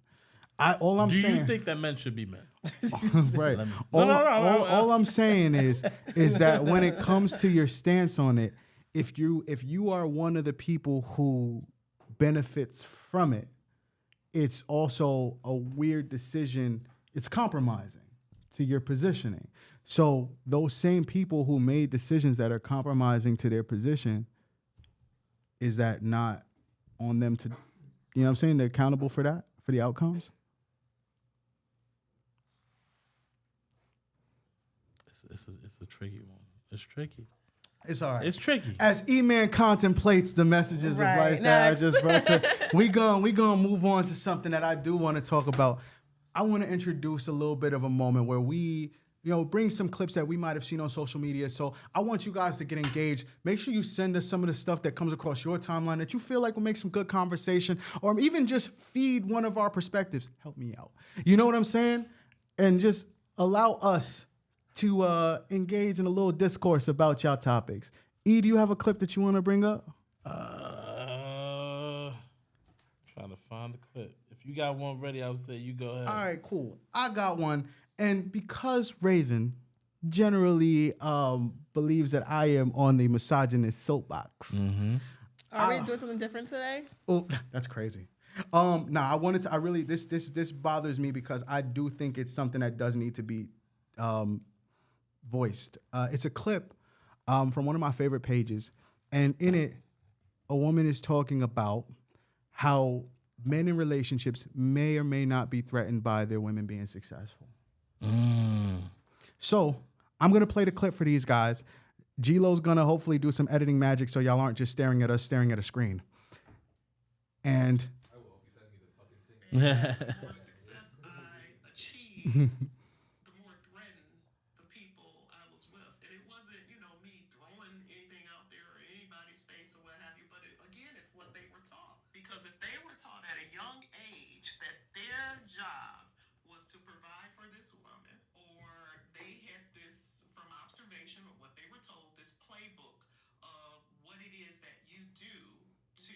Do you think that men should be men? Right. All I'm saying is that when it comes to your stance on it, if you are one of the people who benefits from it, it's also a weird decision. It's compromising to your positioning. So those same people who made decisions that are compromising to their position, is that not on them to, you know what I'm saying? They're accountable for that, for the outcomes? It's a tricky one. It's tricky. It's all right. It's tricky. As E-Man contemplates the messages of life that I just brought to, we gonna move on to something that I do want to talk about. I want to introduce a little bit of a moment where we, bring some clips that we might have seen on social media. So I want you guys to get engaged. Make sure you send us some of the stuff that comes across your timeline that you feel like will make some good conversation, or even just feed one of our perspectives. Help me out. You know what I'm saying? And just allow us to engage in a little discourse about y'all topics. E, do you have a clip that you want to bring up? Trying to find the clip. If you got one ready, I would say you go ahead. All right, cool. I got one. And because Raven generally believes that I am on the misogynist soapbox. Are we doing something different today? Oh, that's crazy. This bothers me because I do think it's something that does need to be voiced. It's a clip from one of my favorite pages, and in it, a woman is talking about how men in relationships may or may not be threatened by their women being successful. So I'm gonna play the clip for these guys. G-Lo's gonna hopefully do some editing magic so y'all aren't just staring at us, staring at a screen. And I will if you send me the fucking thing. The more success I achieved, the more threatened the people I was with. And it wasn't, me throwing anything out there or anybody's face or what have you, but again, it's what they were taught. Because if they were taught at a young age that their job was to provide for this woman, or they had this from observation or what they were told, this playbook of what it is that you do to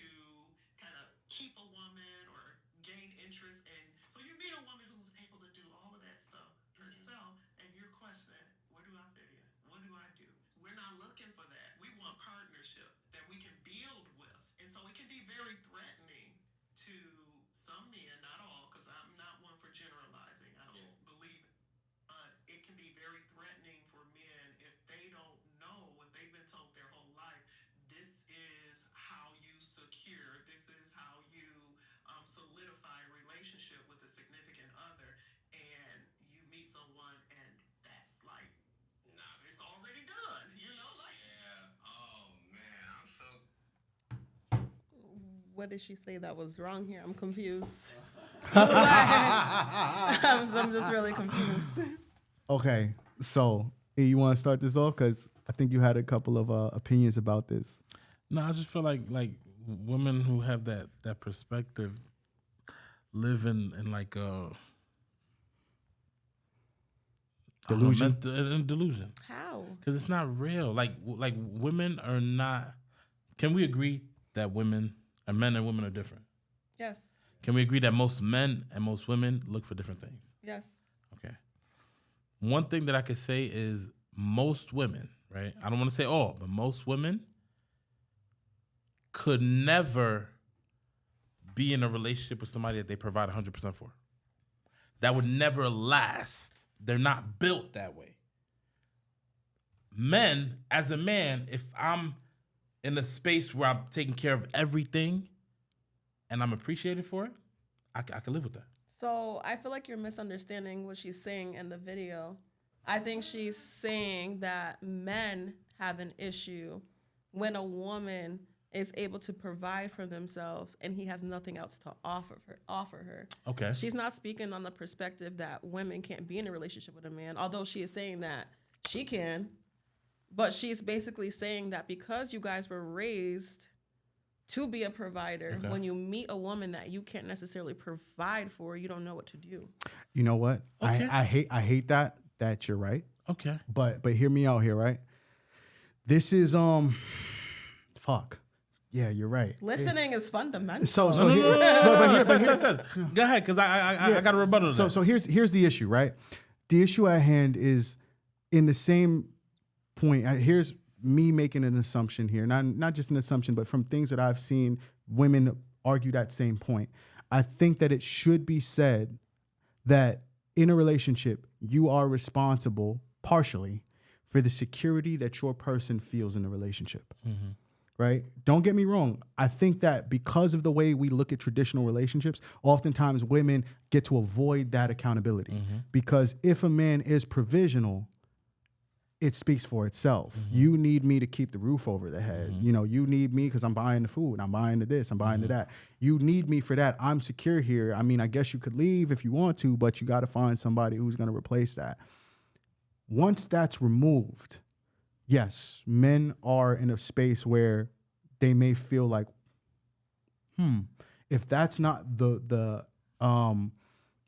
kind of keep a woman or gain interest. And so you meet a woman who's able to do all of that stuff herself, and you're questioning, where do I fit in? What do I do? We're not looking for that. We want partnership that we can build with. And so it can be very threatening to some men, not all, because I'm not one for generalizing. I don't believe it. But it can be very threatening for men if they don't know, if they've been told their whole life, this is how you secure, this is how you solidify a relationship with a significant other, and you meet someone and that's like, nah, it's already done, Yeah. Oh man, I'm so. What did she say that was wrong here? I'm confused. I'm just really confused. okay, so E, you want to start this off? Because I think you had a couple of opinions about this. No, I just feel like women who have that perspective live in like Delusion. Delusion. How? Because it's not real. Like women are not. Can we agree that men and women are different? Yes. Can we agree that most men and most women look for different things? Yes. Okay. One thing that I could say is most women, right? I don't want to say all, but most women could never be in a relationship with somebody that they provide 100% for. That would never last. They're not built that way. Men, as a man, if I'm in a space where I'm taking care of everything and I'm appreciated for it, I can live with that. So I feel like you're misunderstanding what she's saying in the video. I think she's saying that men have an issue when a woman is able to provide for themselves and he has nothing else to offer her. Okay. She's not speaking on the perspective that women can't be in a relationship with a man, although she is saying that she can. But she's basically saying that because you guys were raised to be a provider, when you meet a woman that you can't necessarily provide for, you don't know what to do. You know what? Okay. I hate that you're right. Okay. But hear me out here, right? This is fuck. Yeah, you're right. Listening is fundamental. So Go ahead, because I got a rebuttal to that. So here's the issue, right? The issue at hand is in the same point. Here's me making an assumption here, not just an assumption, but from things that I've seen women argue that same point. I think that it should be said that in a relationship, you are responsible partially for the security that your person feels in the relationship. Mm-hmm. Right? Don't get me wrong. I think that because of the way we look at traditional relationships, oftentimes women get to avoid that accountability. Mm-hmm. Because if a man is provisional, it speaks for itself. Mm-hmm. You need me to keep the roof over the head. Mm-hmm. You know, you need me because I'm buying the food. I'm buying the this. I'm buying the that. You need me for that. I'm secure here. I mean, I guess you could leave if you want to, but you got to find somebody who's going to replace that. Once that's removed, yes, men are in a space where they may feel like, if that's not the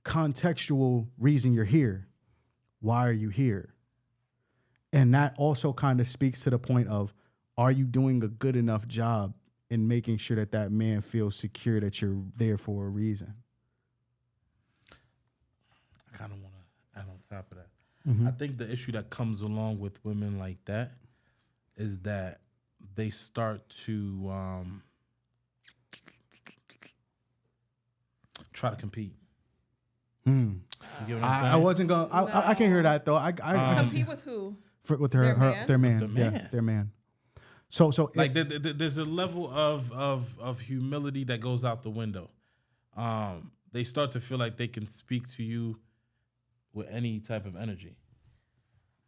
contextual reason you're here, why are you here? And that also kind of speaks to the point of, are you doing a good enough job in making sure that that man feels secure that you're there for a reason? I kind of want to add on top of that. Mm-hmm. I think the issue that comes along with women like that is that they start to try to compete. You get what I'm saying? I wasn't going to, I can hear that though. I compete with who? With their man. Yeah, their man. So like there's a level of humility that goes out the window. They start to feel like they can speak to you with any type of energy.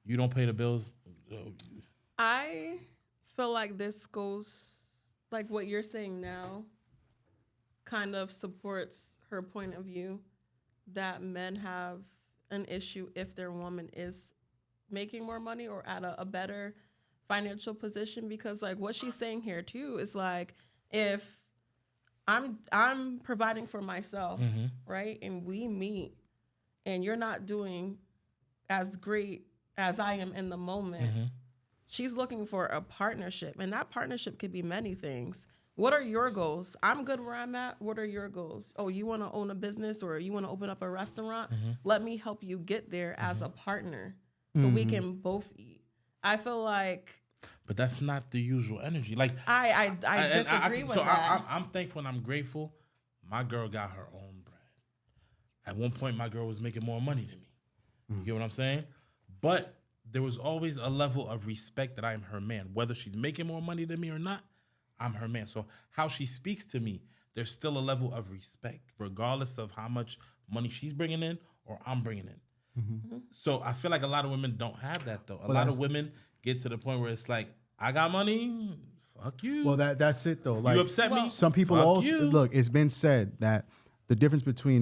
You don't pay the bills. I feel like this goes, like what you're saying now, kind of supports her point of view that men have an issue if their woman is making more money or at a better financial position, because like what she's saying here too is like, if I'm providing for myself, right, and we meet and you're not doing as great as I am in the moment, she's looking for a partnership, and that partnership could be many things. What are your goals? I'm good where I'm at. What are your goals? Oh, you want to own a business or you want to open up a restaurant? Let me help you get there as a partner so we can both eat. I feel like... But that's not the usual energy. Like I disagree with that. I'm thankful and I'm grateful. My girl got her own bread. At one point, my girl was making more money than me. You get what I'm saying? But there was always a level of respect that I am her man. Whether she's making more money than me or not, I'm her man. So how she speaks to me, there's still a level of respect, regardless of how much money she's bringing in or I'm bringing in. So I feel like a lot of women don't have that, though. A lot of women get to the point where it's like, I got money, fuck you. Well, that's it, though. Like, you upset me? Some people fuck also, you. look, it's been said that the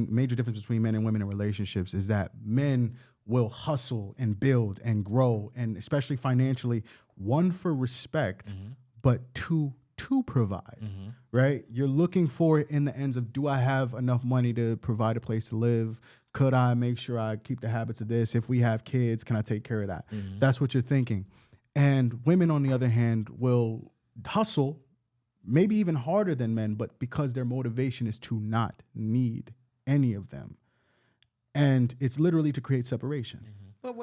major difference between men and women in relationships is that men will hustle and build and grow, and especially financially, one, for respect, but two, to provide, right? You're looking for it in the ends of, do I have enough money to provide a place to live? Could I make sure I keep the habits of this? If we have kids, can I take care of that? Mm-hmm. That's what you're thinking. And women, on the other hand, will hustle maybe even harder than men, but because their motivation is to not need any of them. And it's literally to create separation. Mm-hmm. But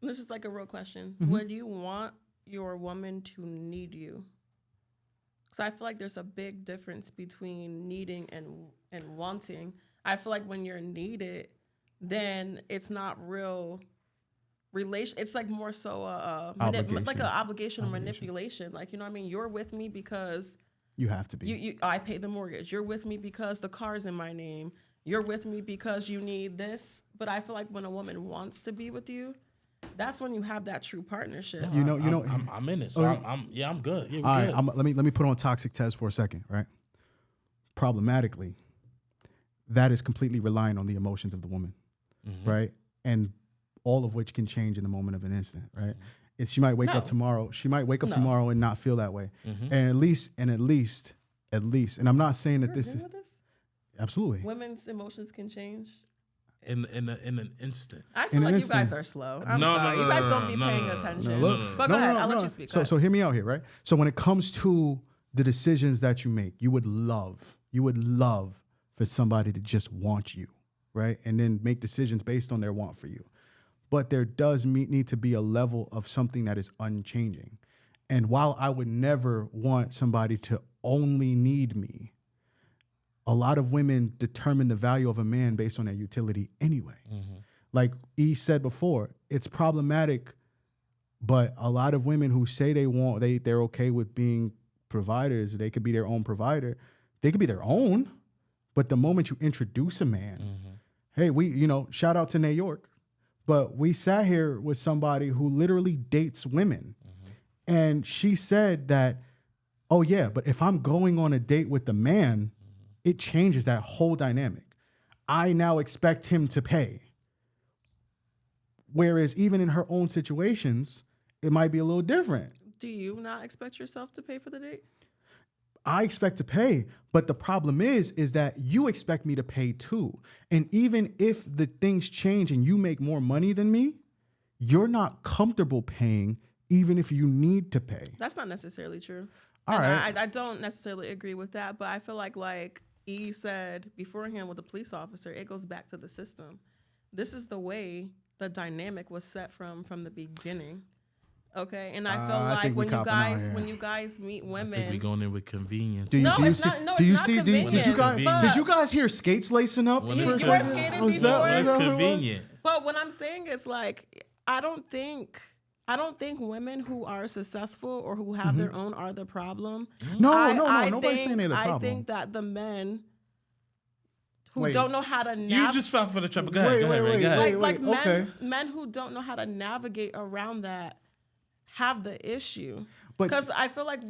this is like a real question. Would you want your woman to need you? Because I feel like there's a big difference between needing and wanting. I feel like when you're needed, then it's not real relation. It's like more so like an obligation or manipulation. Like, you know what I mean? You're with me because you have to be. I pay the mortgage. You're with me because the car's in my name. You're with me because you need this. But I feel like when a woman wants to be with you, that's when you have that true partnership. You know, I'm in it. So I'm good. Yeah, all good. right, let me put on toxic Tez for a second, right? Problematically, that is completely relying on the emotions of the woman, right? And all of which can change in the moment of an instant, right? If she might wake up tomorrow, tomorrow and not feel that way. And at least, and I'm not saying that You're this agree is with this? absolutely. Women's emotions can change. In an instant. I feel like you guys are slow. I'm sorry. You guys don't be paying attention. But go ahead. I'll let you speak. So hear me out here, right? So when it comes to the decisions that you make, you would love for somebody to just want you, right? And then make decisions based on their want for you. But there does need to be a level of something that is unchanging. And while I would never want somebody to only need me, a lot of women determine the value of a man based on their utility anyway. Like E said before, it's problematic, but a lot of women who say they're okay with being providers, they could be their own provider, they could be their own, but the moment you introduce a man, hey, shout out to New York, but we sat here with somebody who literally dates women, and she said that, oh yeah, but if I'm going on a date with the man, it changes that whole dynamic. I now expect him to pay. Whereas even in her own situations, it might be a little different. Do you not expect yourself to pay for the date? I expect to pay, but the problem is that you expect me to pay too. And even if the things change and you make more money than me, you're not comfortable paying even if you need to pay. That's not necessarily true. All right. I don't necessarily agree with that, but I feel like E said beforehand with the police officer, it goes back to the system. This is the way the dynamic was set from the beginning. Okay, and I feel like when you guys meet women, I think we going in with convenience. Did you guys hear skates lacing up? You were skating before. It's convenient. But what I'm saying is like I don't think women who are successful or who have their own are the problem. No, nobody's saying they're the problem. I think that the men who don't know how to navigate. You just fell for the trap. Go ahead. Men who don't know how to navigate around that have the issue. Because I feel like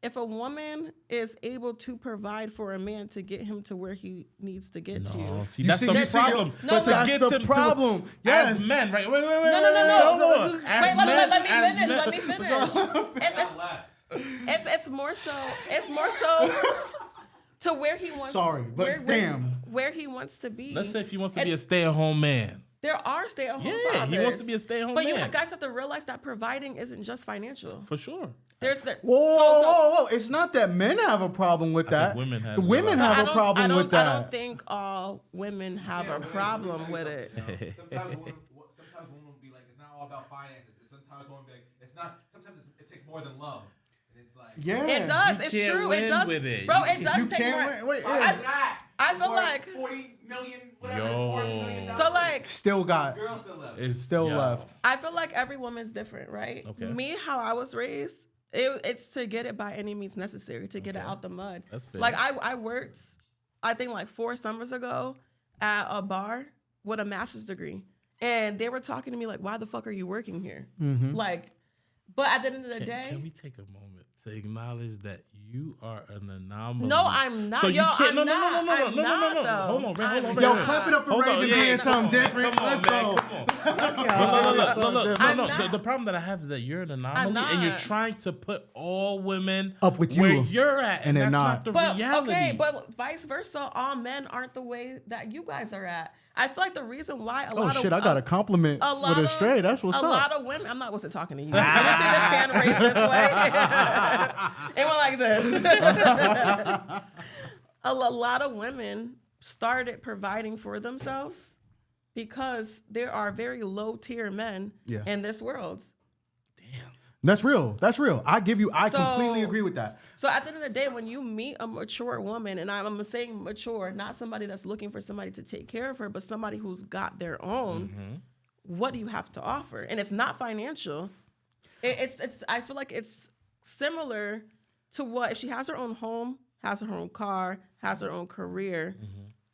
if a woman is able to provide for a man to get him to where he needs to get to. See, that's the problem. That's the problem. Yes. As men, right? Wait. No. Let me finish. It's more so to where he wants. Sorry, but where he wants to be. Let's say if he wants to be a stay-at-home man. There are stay-at-home fathers. Yeah, he wants to be a stay-at-home man. But you guys have to realize that providing isn't just financial. For sure. There's the whoa. It's not that men have a problem with that. Women have a problem with that. I don't think all women have a problem with it. Sometimes women will be like, it's not all about finances. Sometimes women will be like, it's not. Sometimes it takes more than love. And it's like, it does. It's true. It does, bro. It does take more. I feel like 40 million, whatever. Yo. $40 million. So like, still got. Girl still left. It's still left. I feel like every woman's different, right? Okay. Me, how I was raised, it's to get it by any means necessary to get it out the mud. That's fair. Like I worked, I think like 4 summers ago at a bar with a master's degree, and they were talking to me like, "Why the fuck are you working here?" Like, but at the end of the day, can we take a moment to acknowledge that you are an anomaly. No, I'm not. So you can't. I'm not. not. No. Though. Hold on, Ray. Yo, clap it up for Hold on, Raven yeah, being come something on, man, different. come on, Let's man, go. come on. Look, No. The problem that I have is that you're an anomaly, and you're trying to put all women up with where you, you're at, and they're that's not. the But reality. okay, but vice versa, all men aren't the way that you guys are at. I feel like the reason why a lot of I got a compliment with a straight. That's what's up. A lot of women. I wasn't talking to you. I didn't see this hand raised this way. It went like this. A lot of women started providing for themselves because there are very low tier men in this world. That's real. I completely agree with that. So at the end of the day, when you meet a mature woman, and I'm saying mature, not somebody that's looking for somebody to take care of her, but somebody who's got their own, what do you have to offer? And it's not financial. It's I feel like it's similar to what if she has her own home, has her own car, has her own career.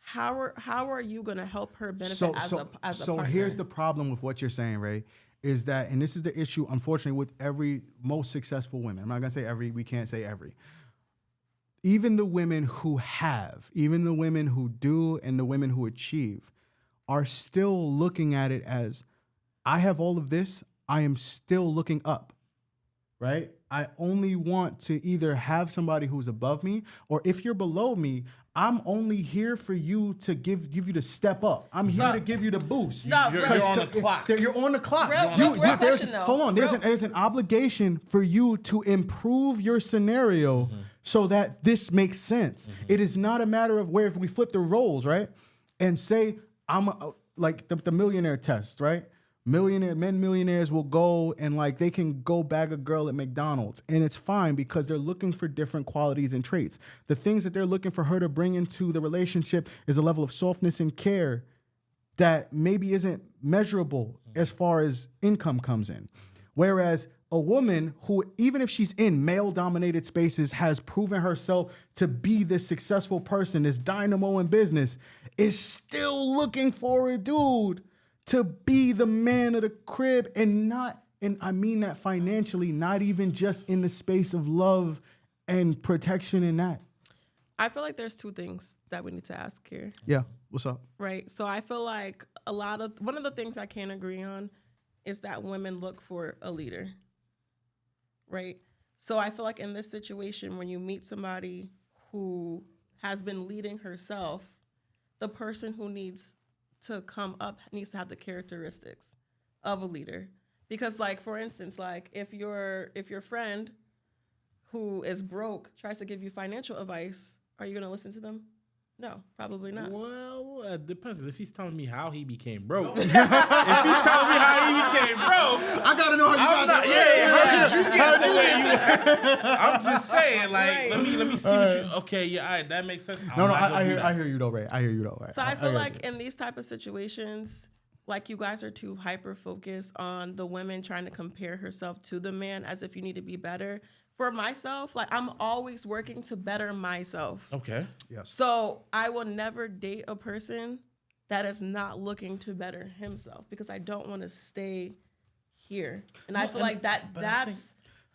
How are you going to help her benefit as a partner? So here's the problem with what you're saying, Ray. Is that, and this is the issue, unfortunately, with every most successful women. I'm not going to say every, we can't say every. Even the women who even the women who do, and the women who achieve are still looking at it as, I have all of this, I am still looking up, right? I only want to either have somebody who's above me, or if you're below me, I'm only here for you to give you the step up. I'm here to give you the boost. You're on the clock. You're on the clock. Real question, though. Hold on. There's an obligation for you to improve your scenario so that this makes sense. It is not a matter of where if we flip the roles, right? And say like the millionaire test, right? Millionaires will go and like they can go bag a girl at McDonald's, and it's fine because they're looking for different qualities and traits. The things that they're looking for her to bring into the relationship is a level of softness and care that maybe isn't measurable as far as income comes in. Whereas a woman who, even if she's in male-dominated spaces, has proven herself to be this successful person, this dynamo in business, is still looking for a dude to be the man of the crib, and I mean that financially, not even just in the space of love and protection in that. I feel like there's two things that we need to ask here. Yeah, what's up? Right. So I feel like one of the things I can't agree on is that women look for a leader. Right. So I feel like in this situation, when you meet somebody who has been leading herself, the person who needs to come up needs to have the characteristics of a leader. Because like, for instance, like if your friend who is broke tries to give you financial advice, are you going to listen to them? No, probably not. Well, it depends. If he's telling me how he became broke, if he's telling me how he became broke, I gotta know how you got I'm just saying, like, Right. let me see what you. Okay, yeah, all right, that makes sense. I hear you though, Ray. I hear you though, Ray. So I feel like in these type of situations, like you guys are too hyper focused on the women trying to compare herself to the man as if you need to be better. For myself, like I'm always working to better myself. Okay. Yes. So I will never date a person that is not looking to better himself because I don't want to stay here. And I feel like that's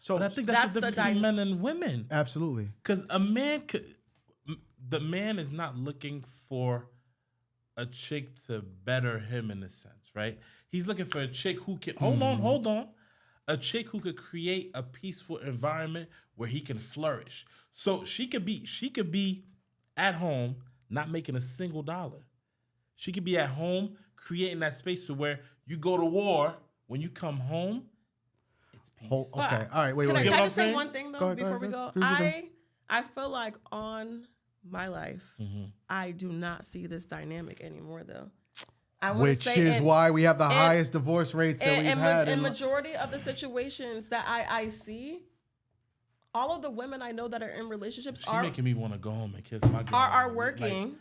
I think that's the difference between men and women. Absolutely. Because the man is not looking for a chick to better him in a sense, right? He's looking for a chick who can hold on. A chick who could create a peaceful environment where he can flourish. So she could be at home, not making a single dollar. She could be at home creating that space to where you go to war. When you come home, it's peace. Okay. All right. Wait. Can I what I'm just say saying? one thing though Go ahead, before go we ahead. go? Please I feel like on my life, I do not see this dynamic anymore though. Which is why we have the highest divorce rates that we've had. In majority of the situations that I see, all of the women I know that are in relationships She's making me want to go home and kiss my girl. are working.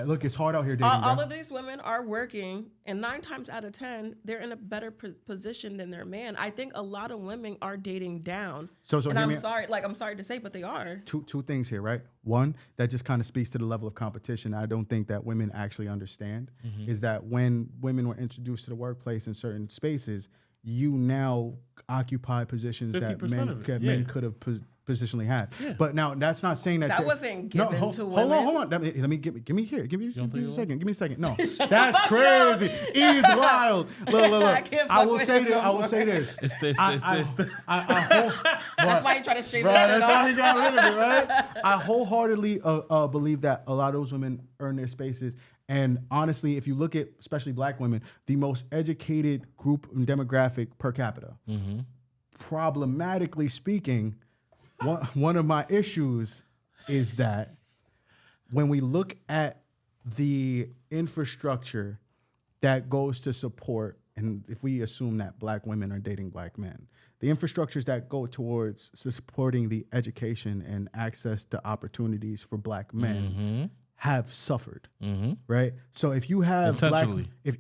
Look, it's hard out here dating. All of these women are working, and 9 times out of 10, they're in a better position than their man. I think a lot of women are dating down. So and I'm sorry to say, but they are. Two things here, right? One, that just kind of speaks to the level of competition I don't think that women actually understand, is that when women were introduced to the workplace in certain spaces, you now occupy positions that men could have positionally had. Yeah. But now that's not saying that wasn't given to women. Hold on. Let me give me a second. Give me a second. No, that's crazy. He's wild. Look. I will say this. It's this. That's why you try to straighten Right, that shit that's how off. he got rid of it, right? I wholeheartedly believe that a lot of those women earn their spaces. And honestly, if you look at especially black women, the most educated group and demographic per capita, problematically speaking, one of my issues is that when we look at the infrastructure that goes to support, and if we assume that black women are dating black men, the infrastructures that go towards supporting the education and access to opportunities for black men have suffered, right? So if you have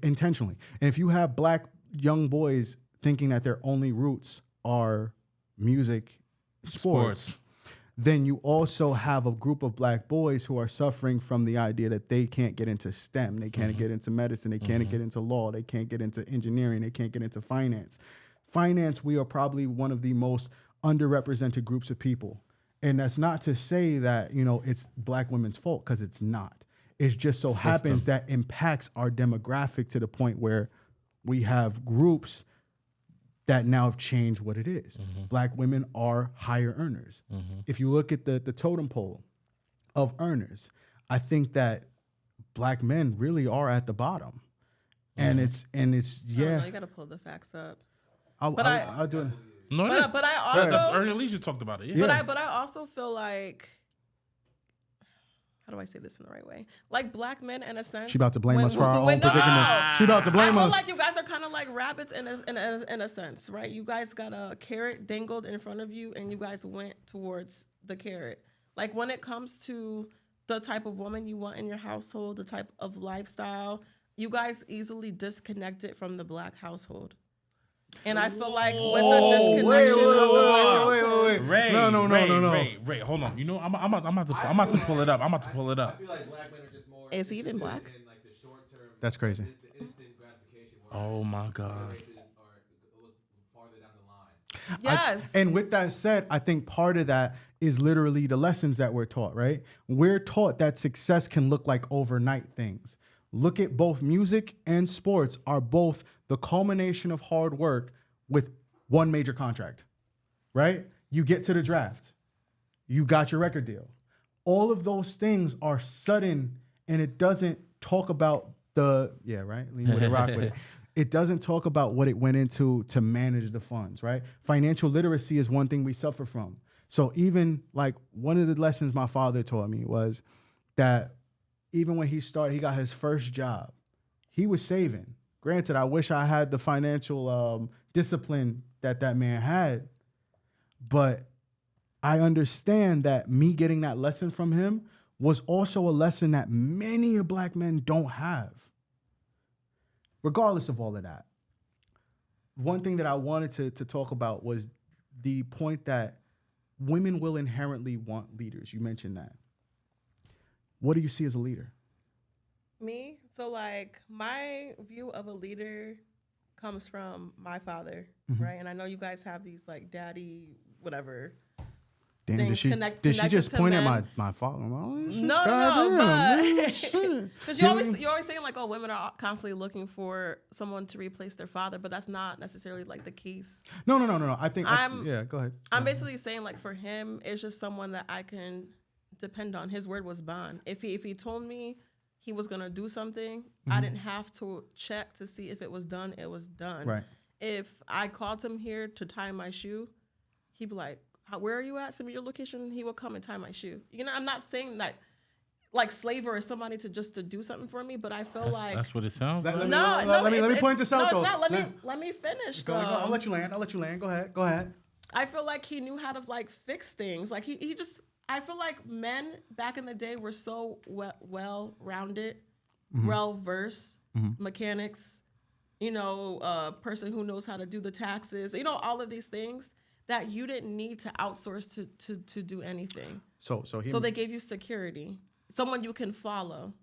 intentionally, and if you have black young boys thinking that their only roots are music, sports, then you also have a group of black boys who are suffering from the idea that they can't get into STEM, they can't get into medicine, they can't get into law, they can't get into engineering, they can't get into finance. Finance, we are probably one of the most underrepresented groups of people. And that's not to say that, it's black women's fault, because it's not. It just so happens that impacts our demographic to the point where we have groups that now have changed what it is. Black women are higher earners. If you look at the totem pole of earners, I think that black men really are at the bottom. And it's yeah. You got to pull the facts up. I'll do it. No, but I also earlier Alicia talked about it. Yeah. But I also feel like, how do I say this in the right way? Like black men, in a sense. She about to blame us for our own predicament. She about to blame us. I feel like you guys are kind of like rabbits in a sense, right? You guys got a carrot dangled in front of you, and you guys went towards the carrot. Like when it comes to the type of woman you want in your household, the type of lifestyle, you guys easily disconnect it from the black household. And I feel like with the disconnection of the black household, Ray, no. Ray, hold on. I'm about to pull it up. I feel like black men are just more. Is he even black? In like the short term. That's crazy. The instant gratification. Oh my God. Races are look farther down the line. yes. And with that said, I think part of that is literally the lessons that we're taught, right? We're taught that success can look like overnight things. Look at both music and sports are both the culmination of hard work with one major contract, right? You get to the draft. You got your record deal. All of those things are sudden, and it doesn't talk about lean with it, rock with it. It doesn't talk about what it went into to manage the funds, right? Financial literacy is one thing we suffer from. So even like one of the lessons my father taught me was that even when he got his first job, he was saving. Granted, I wish I had the financial discipline that man had, but I understand that me getting that lesson from him was also a lesson that many black men don't have. Regardless of all of that, one thing that I wanted to talk about was the point that women will inherently want leaders. You mentioned that. What do you see as a leader? Me? So like my view of a leader comes from my father, right? And I know you guys have these like daddy, whatever. Damn, things did she just point men. at my father? No, but because you're always saying like, oh, women are constantly looking for someone to replace their father, but that's not necessarily like the case. No. I think go ahead. I'm basically saying like for him, it's just someone that I can depend on. His word was bond. If he told me he was gonna do something, I didn't have to check to see if it was done. It was done. Right. If I called him here to tie my shoe, he'd be like, where are you at? Send me your location. He will come and tie my shoe. I'm not saying that like slaver is somebody to do something for me, but I feel like that's what it sounds like. Let me point this out though. No, it's not. Let me finish. Go. I'll let you land. Go ahead. I feel like he knew how to like fix things. Like he just. I feel like men back in the day were so well-rounded, well-versed, mechanics, person who knows how to do the taxes, all of these things that you didn't need to outsource to do anything. So they gave you security, someone you can follow.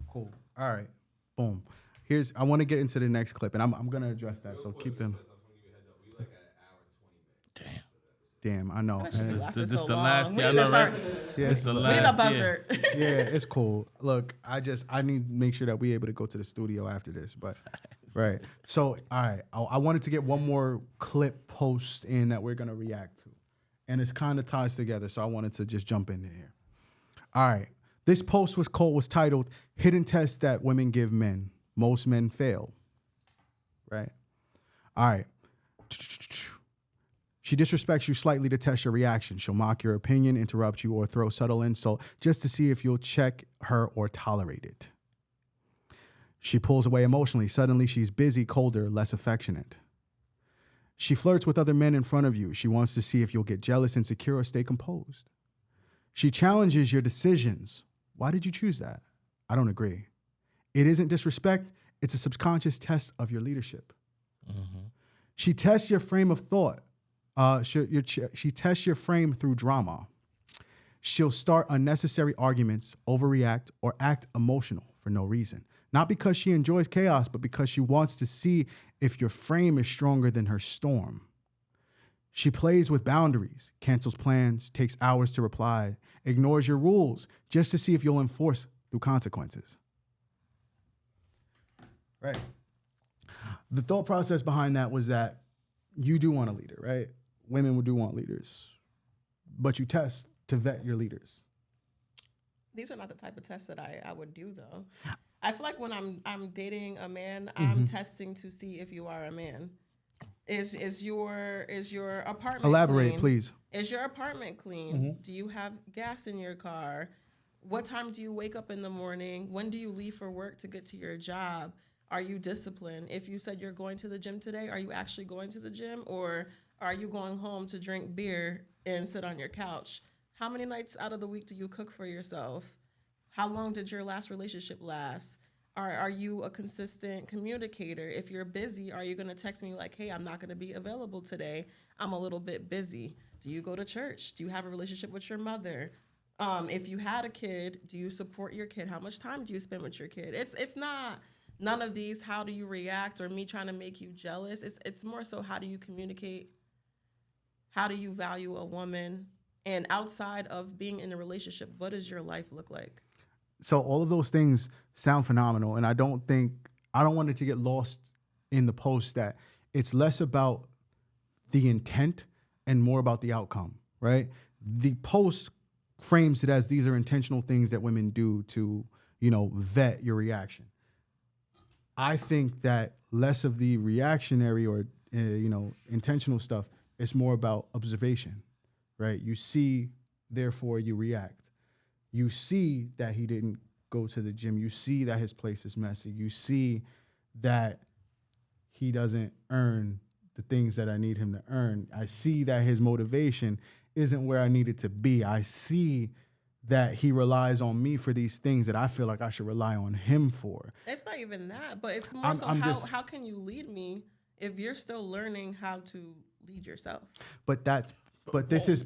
Cool. All right. Boom. I want to get into the next clip, and I'm going to address that. So keep them. Damn, I know. This just lasted This so the long. last We year. I need to know, start. right? Yeah, This the We need a last buzzer. year. yeah, it's cool. Look, I need to make sure that we're able to go to the studio after this. But right. So, all right. I wanted to get one more clip post in that we're gonna react to. And it's kind of ties together. So I wanted to just jump in here. All right. This post was titled Hidden Tests That Women Give Men. Most Men Fail. Right? All right. She disrespects you slightly to test your reaction. She'll mock your opinion, interrupt you, or throw subtle insult just to see if you'll check her or tolerate it. She pulls away emotionally. Suddenly, she's busy, colder, less affectionate. She flirts with other men in front of you. She wants to see if you'll get jealous, insecure, or stay composed. She challenges your decisions. Why did you choose that? I don't agree. It isn't disrespect. It's a subconscious test of your leadership. Mm-hmm. She tests your frame of thought. She tests your frame through drama. She'll start unnecessary arguments, overreact, or act emotional for no reason. Not because she enjoys chaos, but because she wants to see if your frame is stronger than her storm. She plays with boundaries, cancels plans, takes hours to reply, ignores your rules just to see if you'll enforce through consequences. Right. The thought process behind that was that you do want a leader, right? Women do want leaders, but you test to vet your leaders. These are not the type of tests that I would do, though. I feel like when I'm dating a man, I'm testing to see if you are a man. Is your apartment Elaborate, clean? please. Is your apartment clean? Do you have gas in your car? What time do you wake up in the morning? When do you leave for work to get to your job? Are you disciplined? If you said you're going to the gym today, are you actually going to the gym, or are you going home to drink beer and sit on your couch? How many nights out of the week do you cook for yourself? How long did your last relationship last? Are you a consistent communicator? If you're busy, are you going to text me like, hey, I'm not going to be available today. I'm a little bit busy. Do you go to church? Do you have a relationship with your mother? If you had a kid, do you support your kid? How much time do you spend with your kid? It's not none of these, how do you react, or me trying to make you jealous. It's more so, how do you communicate? How do you value a woman? And outside of being in a relationship, what does your life look like? So all of those things sound phenomenal. And I don't want it to get lost in the post that it's less about the intent and more about the outcome, right? The post frames it as these are intentional things that women do to, vet your reaction. I think that less of the reactionary or, intentional stuff, it's more about observation, right? You see, therefore you react. You see that he didn't go to the gym. You see that his place is messy. You see that he doesn't earn the things that I need him to earn. I see that his motivation isn't where I need it to be. I see that he relies on me for these things that I feel like I should rely on him for. It's not even that, but it's more how can you lead me if you're still learning how to lead yourself? This is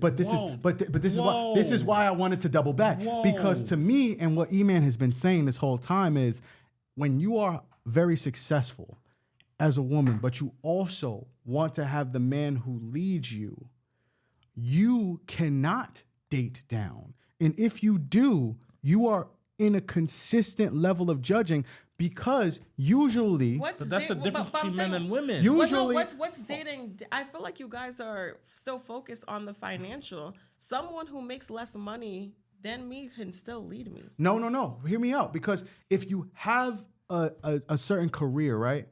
why I wanted to double back. Whoa. Because to me, and what E-Man has been saying this whole time is, when you are very successful as a woman, but you also want to have the man who leads you, you cannot date down. And if you do, you are in a consistent level of judging, because usually That's the difference between men and women. Usually, what's dating? I feel like you guys are still focused on the financial. Someone who makes less money than me can still lead me. No. Hear me out. Because if you have a certain career, right,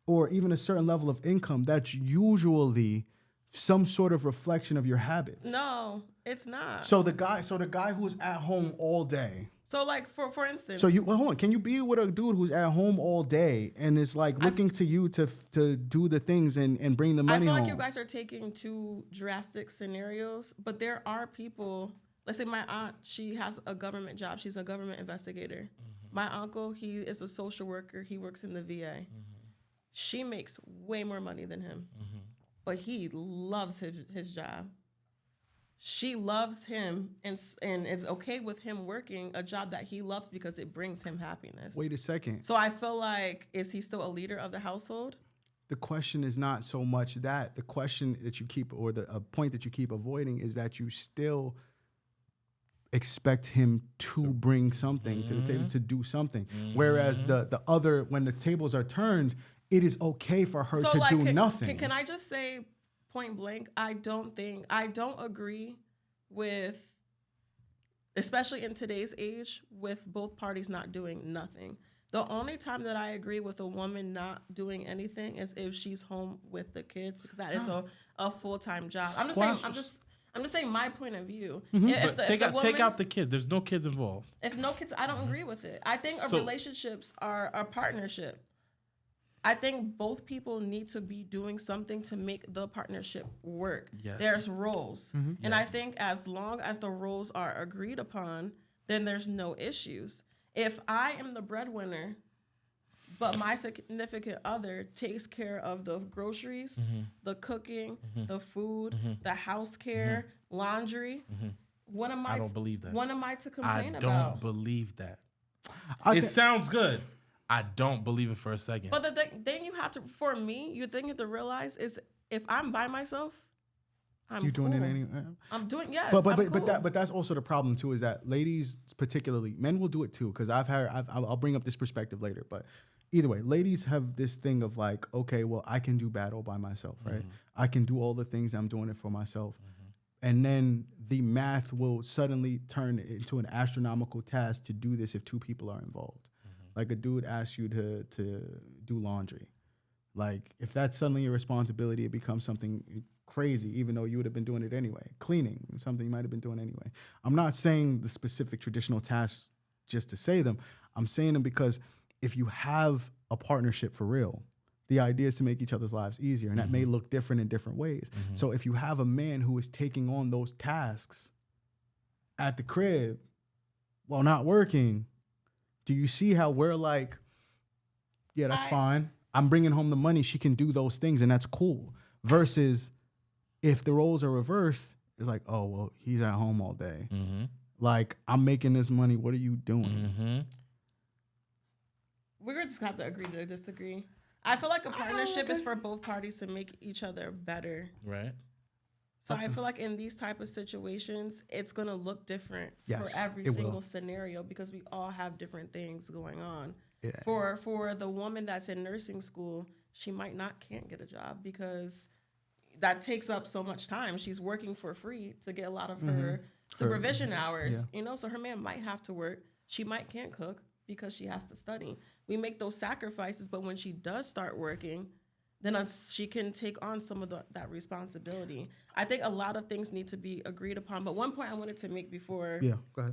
or even a certain level of income, that's usually some sort of reflection of your habits. No, it's not. So the guy who's at home all day. So like for instance. So hold on. Can you be with a dude who's at home all day and is like looking to you to do the things and bring the money home? I feel like you guys are taking two drastic scenarios, but there are people. Let's say my aunt, she has a government job. She's a government investigator. Mm-hmm. My uncle, he is a social worker. He works in the VA. Mm-hmm. She makes way more money than him, mm-hmm. but he loves his job. She loves him and is okay with him working a job that he loves because it brings him happiness. Wait a second. So I feel like, is he still a leader of the household? the question is not so much that. The question that you keep, or the point that you keep avoiding, is that you still expect him to bring something to the table, to do something. Whereas the other, when the tables are turned, it is okay for her to do nothing. Can I just say point blank, I don't agree with, especially in today's age, with both parties not doing nothing. The only time that I agree with a woman not doing anything is if she's home with the kids, because that is a full-time job. I'm just saying my point of view. Take out the kids. There's no kids involved. If no kids, I don't agree with it. I think relationships are a partnership. I think both people need to be doing something to make the partnership work. Yes. There's roles. And I think as long as the roles are agreed upon, then there's no issues. If I am the breadwinner, but my significant other takes care of the groceries, the cooking, the food, the house care, laundry, what am I? I don't believe that. What am I to complain about? I don't believe that. It sounds good. I don't believe it for a second. But the thing you have to, for me, you think you have to realize is if I'm by myself, You're doing it anyway. I'm doing, yes. But that's also the problem too, is that ladies, particularly, men will do it too. Because I'll bring up this perspective later. But either way, ladies have this thing of like, okay, well, I can do bad all by myself, right? I can do all the things. I'm doing it for myself. And then the math will suddenly turn into an astronomical task to do this if two people are involved. Like a dude asks you to do laundry. Like if that's suddenly your responsibility, it becomes something crazy, even though you would have been doing it anyway. Cleaning, something you might have been doing anyway. I'm not saying the specific traditional tasks just to say them. I'm saying them because if you have a partnership for real, the idea is to make each other's lives easier, and that may look different in different ways. So if you have a man who is taking on those tasks at the crib while not working, do you see how we're like, yeah, that's fine. I'm bringing home the money. She can do those things, and that's cool. Versus if the roles are reversed, it's like, oh, well, he's at home all day. Like, I'm making this money. What are you doing? We're just have to agree to disagree. I feel like a partnership is for both parties to make each other better. Right. So I feel like in these type of situations, it's going to look different for every single scenario because we all have different things going on. Yeah. For the woman that's in nursing school, she can't get a job because that takes up so much time. She's working for free to get a lot of her supervision hours, so her man might have to work. She can't cook because she has to study. We make those sacrifices, but when she does start working, then she can take on some of that responsibility. I think a lot of things need to be agreed upon. But one point I wanted to make before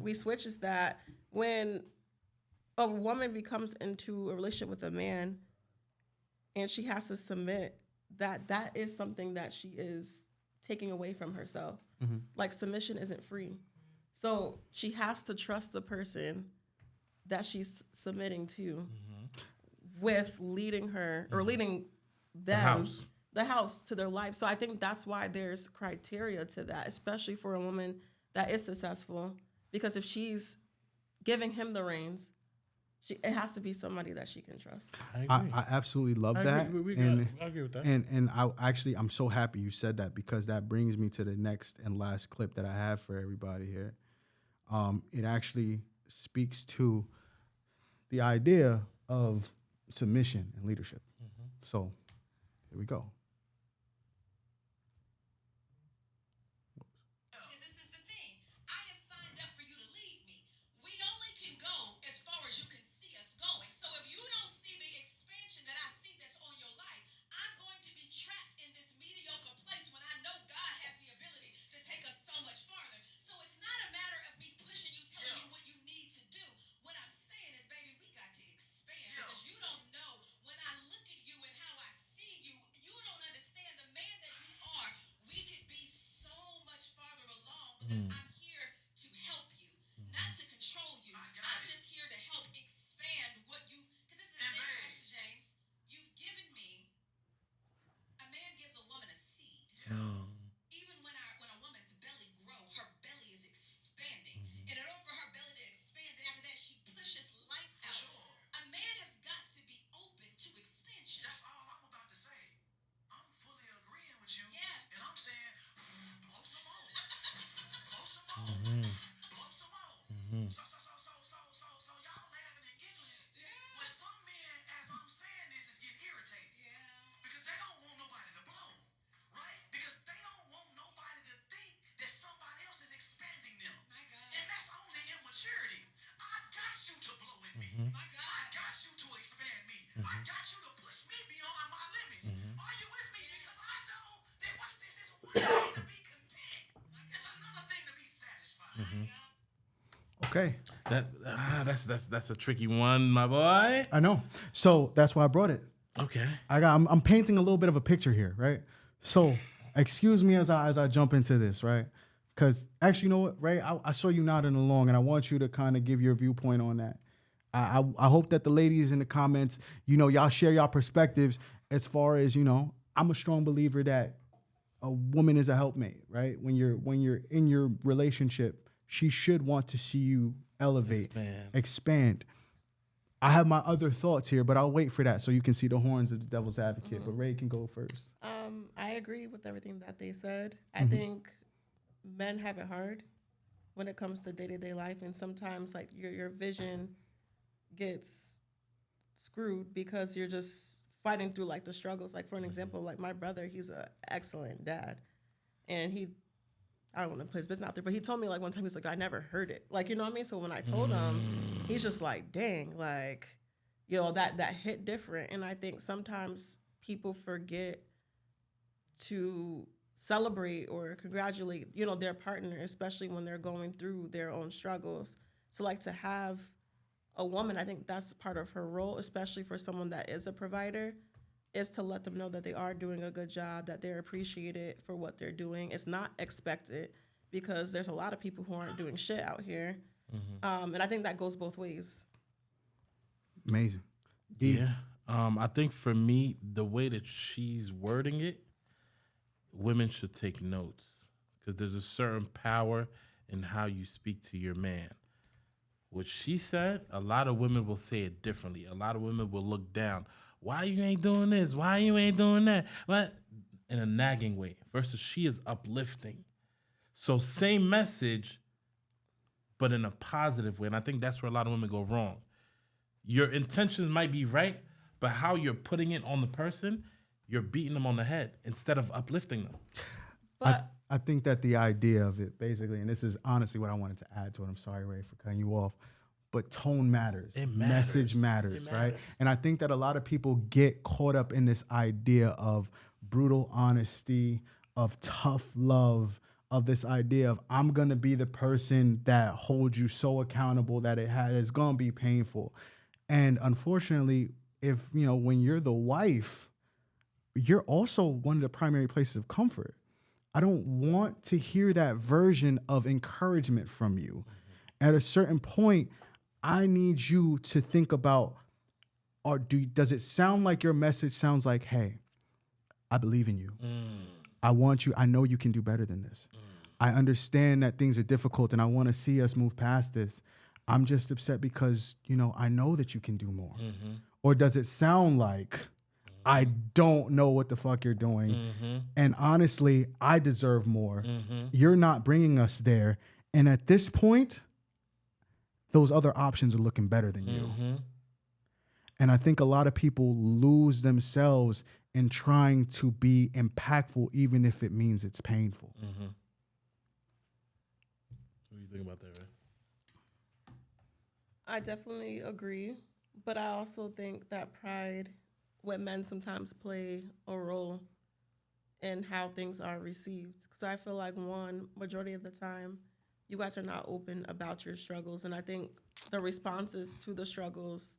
we switch is that when a woman becomes into a relationship with a man and she has to submit, that is something that she is taking away from herself. Like submission isn't free. So she has to trust the person that she's submitting to with leading her or leading them, the house to their life. So I think that's why there's criteria to that, especially for a woman that is successful. Because if she's giving him the reins, it has to be somebody that she can trust. I absolutely love that. I agree with that. And I'm so happy you said that because that brings me to the next and last clip that I have for everybody here. It actually speaks to the idea of submission and leadership. So here we go. Because this is the thing. I have signed up for you to lead me. We only can go as far as you can see us going. So if you don't see the expansion that I see that's on your life, I'm going to be trapped in this mediocre place when I know God has the ability to take us so much farther. So it's not a matter of me pushing you, telling you what you need to do. What I'm saying is, baby, we got to expand because you don't know when I look at you and how I see you, you don't Okay. That's a tricky one, my boy. I know. So that's why I brought it. Okay. I'm painting a little bit of a picture here, right? So excuse me as I jump into this, right? Because actually, you know what, Ray? I saw you nodding along, and I want you to kind of give your viewpoint on that. I hope that the ladies in the comments, y'all share y'all perspectives as far as, I'm a strong believer that a woman is a helpmate, right? When you're in your relationship, she should want to see you elevate, expand. I have my other thoughts here, but I'll wait for that so you can see the horns of the devil's advocate. But Ray can go first. I agree with everything that they said. I think men have it hard when it comes to day-to-day life, and sometimes like your vision gets screwed because you're just fighting through like the struggles. Like for an example, like my brother, he's an excellent dad, and I don't want to put his business out there, but he told me like one time, he's like, I never heard it. Like, you know what I mean? So when I told him, he's just like, dang, like, that hit different. And I think sometimes people forget to celebrate or congratulate, their partner, especially when they're going through their own struggles. So like to have a woman, I think that's part of her role, especially for someone that is a provider, is to let them know that they are doing a good job, that they're appreciated for what they're doing. It's not expected because there's a lot of people who aren't doing shit out here. And I think that goes both ways. Amazing. Yeah. I think for me, the way that she's wording it, women should take notes because there's a certain power in how you speak to your man. What she said, a lot of women will say it differently. A lot of women will look down. Why you ain't doing this? Why you ain't doing that? What? In a nagging way. Versus she is uplifting. So same message, but in a positive way. And I think that's where a lot of women go wrong. Your intentions might be right, but how you're putting it on the person, you're beating them on the head instead of uplifting them. But I think that the idea of it, basically, and this is honestly what I wanted to add to it. I'm sorry, Ray, for cutting you off. But tone matters. Message matters, right? And I think that a lot of people get caught up in this idea of brutal honesty, of tough love, of this idea of I'm going to be the person that holds you so accountable that it's going to be painful. And unfortunately, when you're the wife, you're also one of the primary places of comfort. I don't want to hear that version of encouragement from you. At a certain point, I need you to think about, does it sound like your message sounds like, hey, I believe in you. I want you. I know you can do better than this. I understand that things are difficult and I want to see us move past this. I'm just upset because, I know that you can do more. Or does it sound like, I don't know what the fuck you're doing. And honestly, I deserve more. You're not bringing us there. And at this point, those other options are looking better than you. And I think a lot of people lose themselves in trying to be impactful, even if it means it's painful. What do you think about that, Ray? I definitely agree. But I also think that pride with men sometimes play a role in how things are received. Because I feel like majority of the time, you guys are not open about your struggles. And I think the responses to the struggles,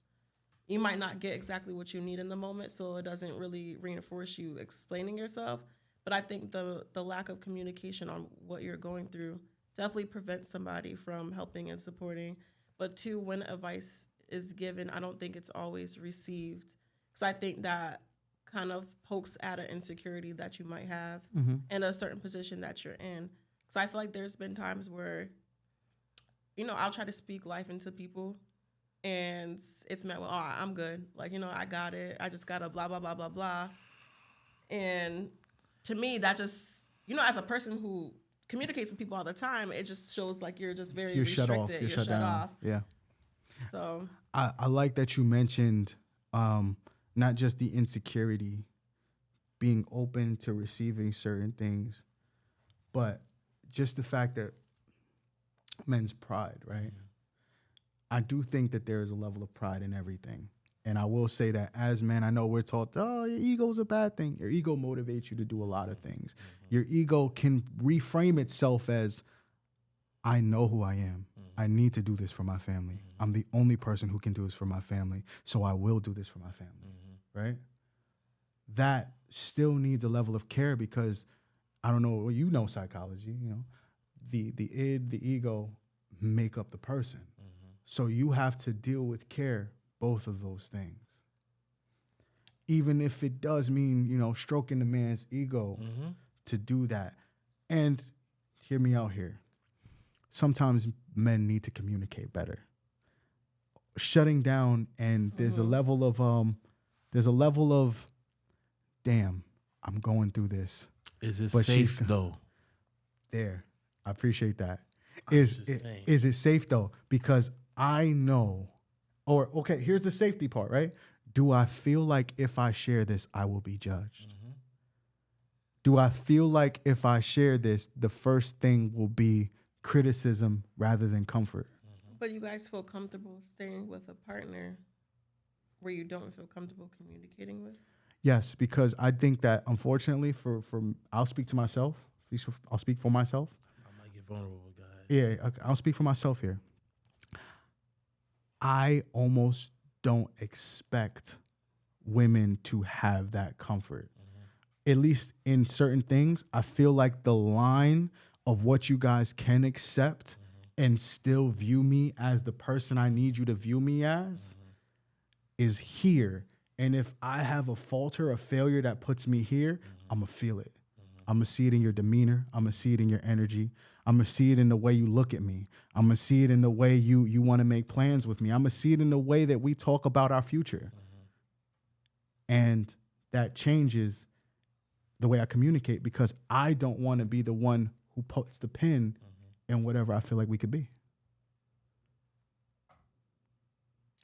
you might not get exactly what you need in the moment, so it doesn't really reinforce you explaining yourself. But I think the lack of communication on what you're going through definitely prevents somebody from helping and supporting. But two, when advice is given, I don't think it's always received. Because I think that kind of pokes at an insecurity that you might have in a certain position that you're in. Because I feel like there's been times where, I'll try to speak life into people and it's met with, oh, I'm good. Like, I got it. I just got to blah, blah, blah, blah, blah. And to me, that just, as a person who communicates with people all the time, it just shows like you're just very restricted. You're shut off. Yeah. So I like that you mentioned not just the insecurity, being open to receiving certain things, but just the fact that men's pride, right? I do think that there is a level of pride in everything. And I will say that as men, I know we're taught, your ego's a bad thing. Your ego motivates you to do a lot of things. Your ego can reframe itself as, I know who I am. I need to do this for my family. Mm-hmm. I'm the only person who can do this for my family, so I will do this for my family, right? That still needs a level of care because I don't know, well, you know psychology, you know, the id, the ego make up the person. So you have to deal with care, both of those things. Even if it does mean, you know, stroking the man's ego to do that. And hear me out here. Sometimes men need to communicate better. Shutting down, and there's a level of, damn, I'm going through this. Is it But safe though? There, I appreciate that. Is it safe though? Because I know, or okay, here's the safety part, right? Do I feel like if I share this, I will be judged? Do I feel like if I share this, the first thing will be criticism rather than comfort? But you guys feel comfortable staying with a partner where you don't feel comfortable communicating with? Yes, because I think that unfortunately for I'll speak to myself. I'll speak for myself. I might get vulnerable, guys. Yeah, okay, I'll speak for myself here. I almost don't expect women to have that comfort. At least in certain things, I feel like the line of what you guys can accept and still view me as the person I need you to view me as is here. And if I have a falter, a failure that puts me here, I'm going to feel it. I'm going to see it in your demeanor. I'm going to see it in your energy. I'm going to see it in the way you look at me. I'm going to see it in the way you want to make plans with me. I'm going to see it in the way that we talk about our future. And that changes the way I communicate because I don't want to be the one who puts the pin in whatever I feel like we could be.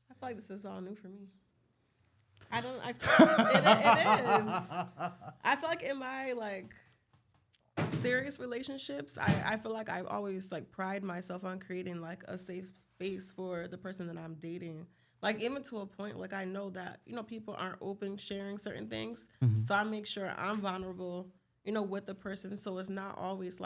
I feel like this is all new for me. It is. I feel like in my serious relationships, I feel like I've always pride myself on creating a safe space for the person that I'm dating. Even to a point, I know that, people aren't open sharing certain things. So I make sure I'm vulnerable, with the person. So it's not always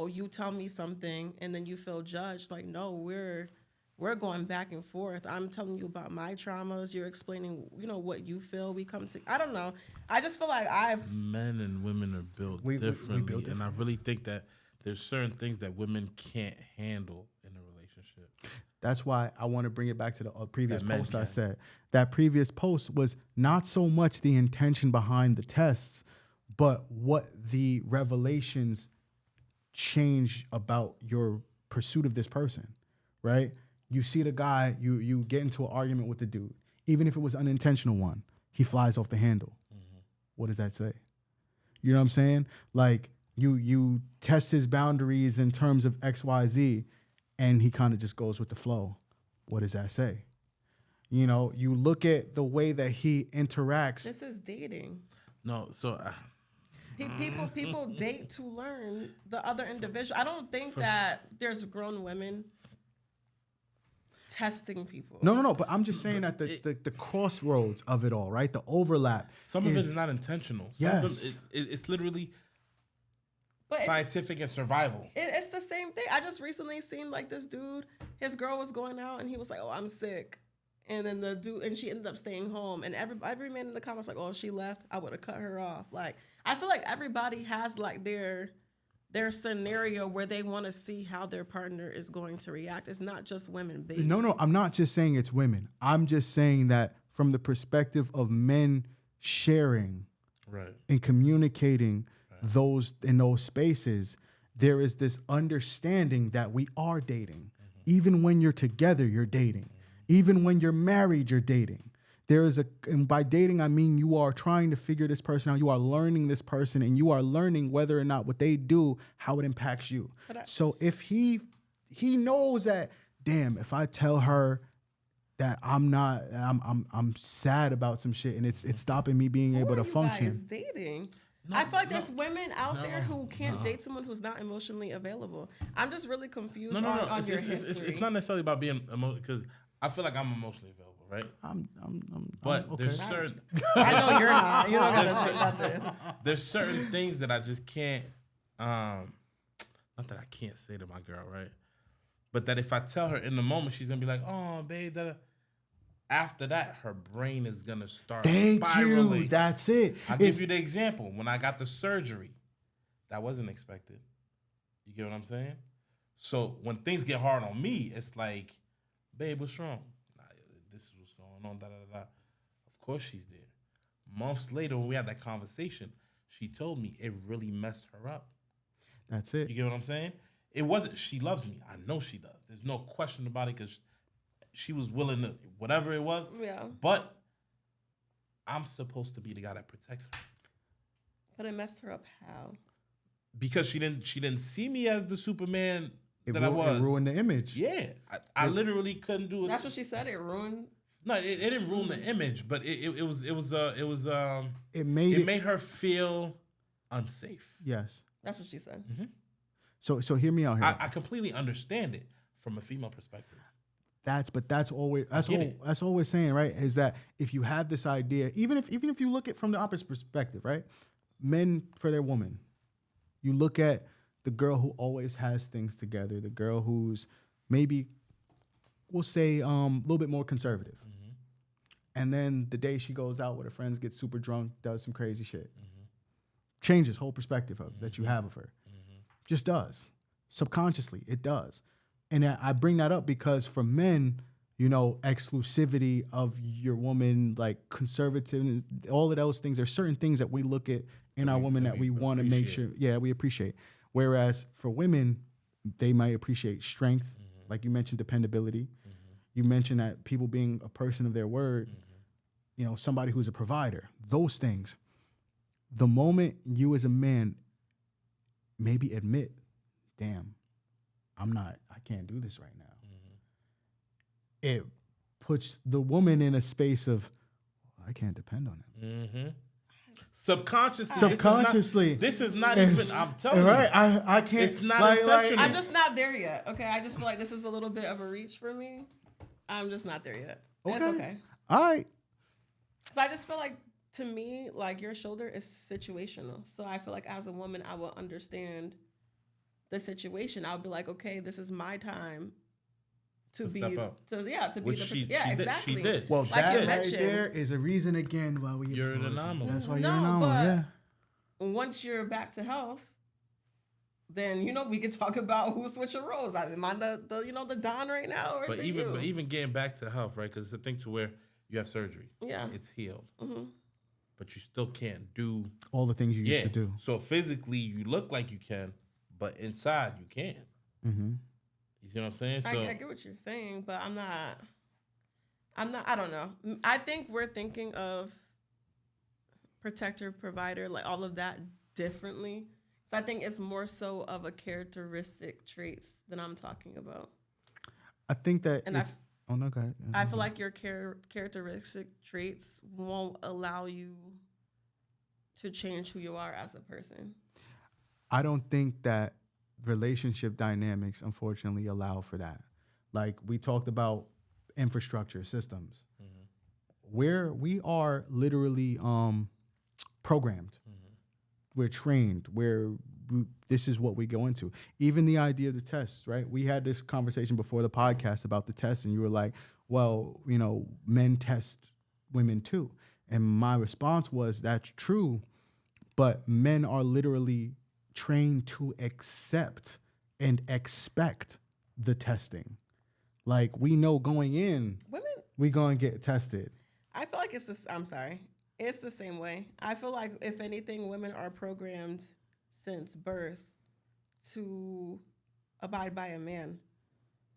you tell me something and then you feel judged. No, we're going back and forth. I'm telling you about my traumas. You're explaining, what you feel. We come to, I don't know. I just feel like Men and women are built differently. We built differently. And I really think that there's certain things that women can't handle in a relationship. That's why I want to bring it back to the previous post I said. That previous post was not so much the intention behind the tests, but what the revelations change about your pursuit of this person, right? You see the guy, you get into an argument with the dude. Even if it was an unintentional one, he flies off the handle. What does that say? You know what I'm saying? You test his boundaries in terms of X, Y, Z, and he kind of just goes with the flow. What does that say? You look at the way that he interacts. This is dating. No, so people date to learn the other individual. I don't think that there's grown women testing people. No. But I'm just saying that the crossroads of it all, right? The overlap. Some of it is not intentional. Some yes. of them, it's literally scientific and survival. It's the same thing. I just recently seen this dude, his girl was going out and he was like, "Oh, I'm sick." And then the dude, and she ended up staying home. And every man in the comments "Oh, she left. I would have cut her off." I feel like everybody has their scenario where they want to see how their partner is going to react. It's not just women based. No, I'm not just saying it's women. I'm just saying that from the perspective of men sharing and communicating those in those spaces, there is this understanding that we are dating. Even when you're together, you're dating. Even when you're married, you're dating. And by dating, I mean you are trying to figure this person out. You are learning this person, and you are learning whether or not what they do, how it impacts you. So if he knows that, damn, if I tell her that I'm sad about some shit and it's stopping me being able to function. Who are you guys dating? I feel like there's women out there who can't date someone who's not emotionally available. I'm just really confused on your history. It's not necessarily about being emotional, because I feel like I'm emotionally available, right? But okay. There's certain. I know you're not. You're not gonna say nothing. There's certain things that I just can't. Not that I can't say to my girl, right? But that if I tell her in the moment, she's gonna be like, "Oh, babe." Da-da. After that, her brain is gonna start spiraling. You. That's it. I'll give you the example. When I got the surgery, that wasn't expected. You get what I'm saying? So when things get hard on me, it's like, babe, what's wrong? Nah, this is what's going on. Da da da. Of course she's there. Months later, when we had that conversation, she told me it really messed her up. That's it. You get what I'm saying? It wasn't, she loves me. I know she does. There's no question about it because she was willing to, whatever it was. Yeah. But I'm supposed to be the guy that protects her. But it messed her up how? Because she didn't see me as the Superman I was. It ruined the image. Yeah. I literally couldn't do it. That's what she said. It ruined. No, it didn't ruin the image, but it made her feel unsafe. Yes. That's what she said. Mm-hmm. So hear me out here. I completely understand it from a female perspective. That's always saying, right, is that if you have this idea, even if you look at it from the opposite perspective, right? Men for their woman. You look at the girl who always has things together, the girl who's maybe, we'll say, a little bit more conservative. Mm-hmm. And then the day she goes out with her friends, gets super drunk, does some crazy shit. Mm-hmm. Changes whole perspective of that you have of her. Mm-hmm. Just does. Subconsciously, it does. And I bring that up because for men, you know, exclusivity of your woman, like conservative, all of those things, there's certain things that we look at in our woman that we want to make sure, we appreciate. Whereas for women, they might appreciate strength, like you mentioned, dependability. You mentioned that people being a person of their word, you know, somebody who's a provider, those things. The moment you as a man maybe admit, damn, I can't do this right now. It puts the woman in a space of, I can't depend on him. Subconsciously. This is not even, I'm telling you. Right, I can't. It's not intentional. I'm just not there yet. Okay, I just feel like this is a little bit of a reach for me. I'm just not there yet. Okay. It's okay. All right. So I just feel like, to me, like your shoulder is situational. So I feel like as a woman, I will understand the situation. I'll be like, okay, this is my time to be step up. To be Which the she exactly. She did. Well, like that right there is a reason again why you're an anomaly. That's why you're an anomaly. But once you're back to health, then we can talk about who switching roles. Am I the Don right now, or but even getting back to health, right? Because it's a thing to where you have surgery. Yeah, it's healed. Mm-hmm. But you still can't do all the things you used to do. So physically, you look like you can, but inside you can't. Mm-hmm. You see what I'm saying? So I get what you're saying, but I'm not. I don't know. I think we're thinking of protector, provider, like all of that differently. So I think it's more so of a characteristic traits than I'm talking about. I think that it's... Oh, no, go ahead. I feel like your characteristic traits won't allow you to change who you are as a person. I don't think that relationship dynamics, unfortunately, allow for that. Like we talked about infrastructure systems, where we are literally programmed. We're trained. This is what we go into. Even the idea of the tests, right? We had this conversation before the podcast about the tests, and you were like, well, men test women too. And my response was, that's true, but men are literally trained to accept and expect the testing. Like, we know going in, we're going to get tested. I feel like it's the same way. I feel like, if anything, women are programmed since birth to abide by a man.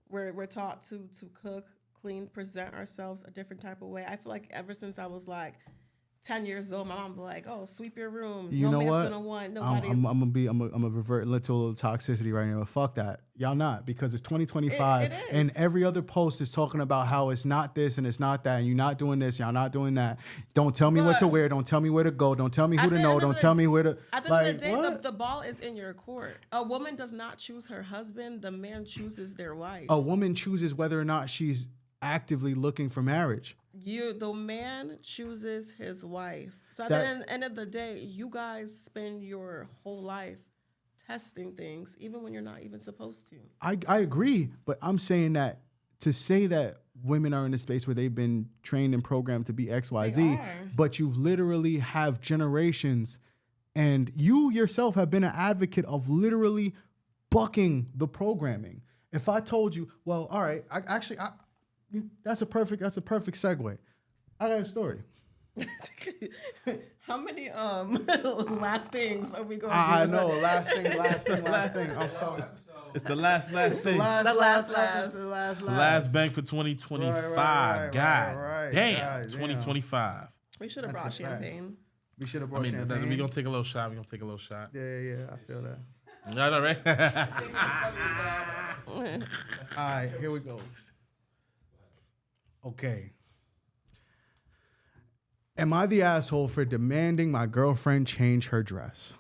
We're taught to cook, clean, present ourselves a different type of way. I feel like ever since I was like 10 years old, my mom was like, "Oh, sweep your room. You know man's what? Gonna want nobody." I'm gonna revert to a little toxicity right now. Fuck that, y'all not, because it's 2025 and every other post is talking about how it's not this and it's not that, and you're not doing this, y'all not doing that. Don't tell me what to wear. Don't tell me where to go. Don't tell me who to know. Don't tell me where to. At the end of the day, the ball is in your court. A woman does not choose her husband. The man chooses their wife. A woman chooses whether or not she's actively looking for marriage. The man chooses his wife. So at the end of the day, you guys spend your whole life testing things, even when you're not even supposed to. I agree, but I'm saying that to say that women are in a space where they've been trained and programmed to be X, Y, Z, but you've literally have generations, and you yourself have been an advocate of literally bucking the programming. If I told you, well, all right, that's a perfect segue. I got a story. How many last things are we going to do? I know, last thing. I'm sorry. It's the last thing. Last bank for 2025. Right, God damn, God 2025. We should have brought champagne. We should have brought champagne. We're going to take a little shot. Yeah, I feel that. I know, right? All right, here we go. Okay. Am I the asshole for demanding my girlfriend change her dress?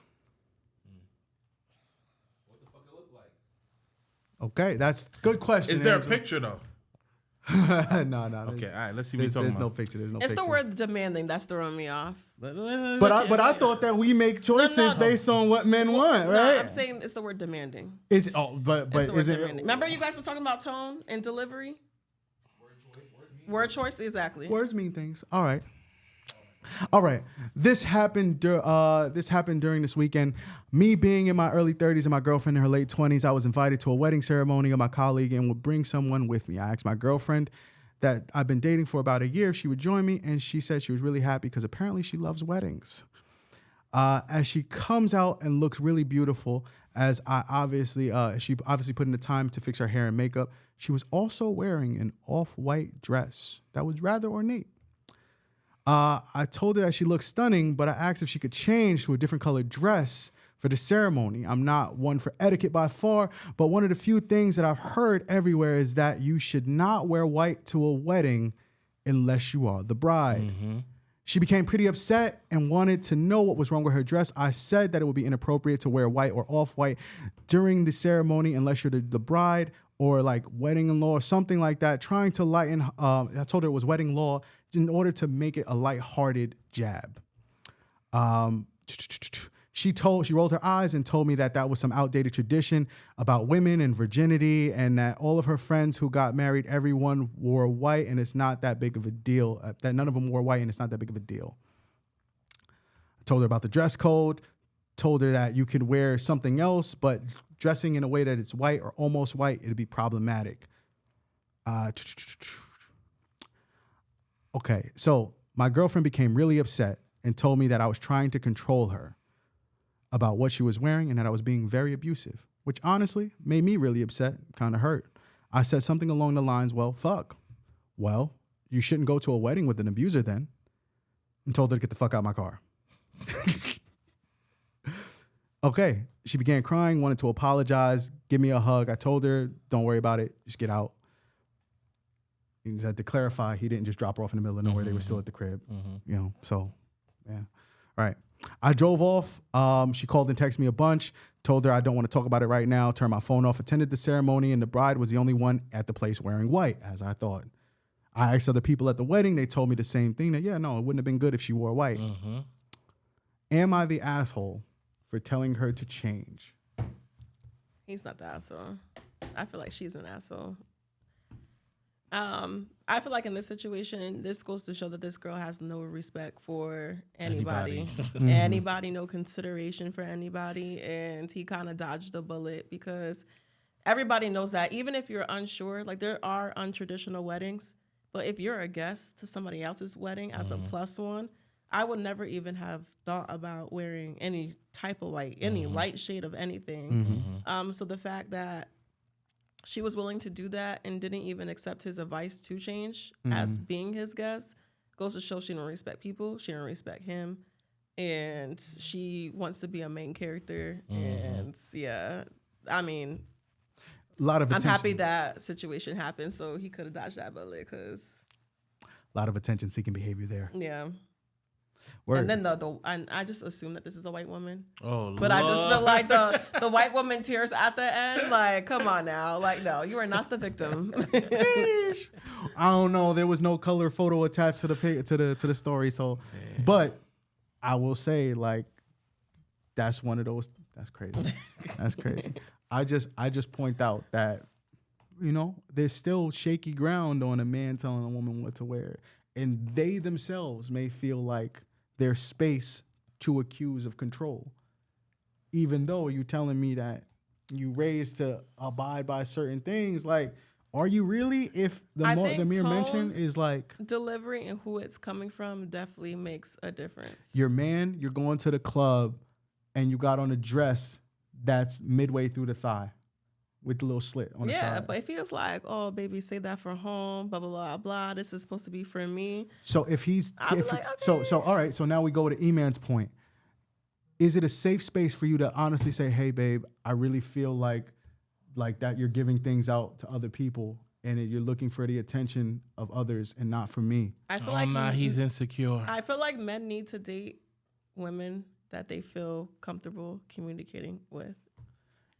What the fuck it look like? Okay, that's a good question. Is there Angelo. a picture, though? No. Okay, all right, let's see what you're There's talking no about. picture. It's the word demanding that's throwing me off. But I thought that we make choices based on what men want, right? No, I'm saying it's the word demanding. But It's the word is it? demanding. Remember you guys were talking about tone and delivery? Word choice, exactly. Words mean things. All right. This happened during this weekend. Me being in my early 30s and my girlfriend in her late 20s, I was invited to a wedding ceremony of my colleague and would bring someone with me. I asked my girlfriend that I've been dating for about a year if she would join me, and she said she was really happy because apparently she loves weddings. As she comes out and looks really beautiful, as she obviously put in the time to fix her hair and makeup, she was also wearing an off-white dress that was rather ornate. I told her that she looked stunning, but I asked if she could change to a different colored dress for the ceremony. I'm not one for etiquette by far, but one of the few things that I've heard everywhere is that you should not wear white to a wedding unless you are the bride. Mm-hmm. She became pretty upset and wanted to know what was wrong with her dress. I said that it would be inappropriate to wear white or off-white during the ceremony unless you're the bride or like wedding-in-law or something like that, trying to lighten, I told her it was wedding law in order to make it a lighthearted jab. She rolled her eyes and told me that was some outdated tradition about women and virginity and that all of her friends who got married, everyone wore white and it's not that big of a deal, that none of them wore white and it's not that big of a deal. I told her about the dress code, told her that you could wear something else, but dressing in a way that it's white or almost white, it'd be problematic. Okay, so my girlfriend became really upset and told me that I was trying to control her about what she was wearing and that I was being very abusive, which honestly made me really upset, kind of hurt. I said something along the lines, well, fuck. Well, you shouldn't go to a wedding with an abuser then, and told her to get the fuck out of my car. Okay, she began crying, wanted to apologize, give me a hug. I told her, don't worry about it, just get out. He just had to clarify, he didn't just drop her off in the middle of nowhere. They were still at the crib, so, yeah. Right. I drove off. She called and texted me a bunch, told her I don't want to talk about it right now, turned my phone off, attended the ceremony, and the bride was the only one at the place wearing white, as I thought. I asked other people at the wedding. They told me the same thing, that, yeah, no, it wouldn't have been good if she wore white. Mm-hmm. Am I the asshole for telling her to change? He's not the asshole. I feel like she's an asshole. I feel like in this situation, this goes to show that this girl has no respect for anybody. Anybody, no consideration for anybody. And he kind of dodged the bullet because everybody knows that even if you're unsure, like there are untraditional weddings, but if you're a guest to somebody else's wedding as a plus one, I would never even have thought about wearing any type of white, any light shade of anything. So the fact that she was willing to do that and didn't even accept his advice to change as being his guest goes to show she don't respect people. She don't respect him. And she wants to be a main character. And yeah, I mean, a lot of attention. I'm happy that situation happened. So he could have dodged that bullet because a lot of attention-seeking behavior there. Yeah. Word. And then and I just assume that this is a white woman. Oh, but Lord. I just feel like the white woman tears at the end. Like, come on now. Like, no, you are not the victim. I don't know. There was no color photo attached to the story. So, but I will say, like, that's one of those That's crazy. That's crazy. I just point out that, there's still shaky ground on a man telling a woman what to wear. And they themselves may feel like there's space to accuse of control. Even though you're telling me that you raised to abide by certain things, like, are you really? If the mere mention is like delivery and who it's coming from definitely makes a difference. You're going to the club and you got on a dress that's midway through the thigh with the little slit on the side. Yeah, but if he was like, oh, baby, say that for home, blah, blah, blah, blah. This is supposed to be for me. So if he's... So all right, so now we go to E-Man's point. Is it a safe space for you to honestly say, hey, babe, I really feel like that you're giving things out to other people and you're looking for the attention of others and not for me? I feel he's insecure. I feel like men need to date women that they feel comfortable communicating with.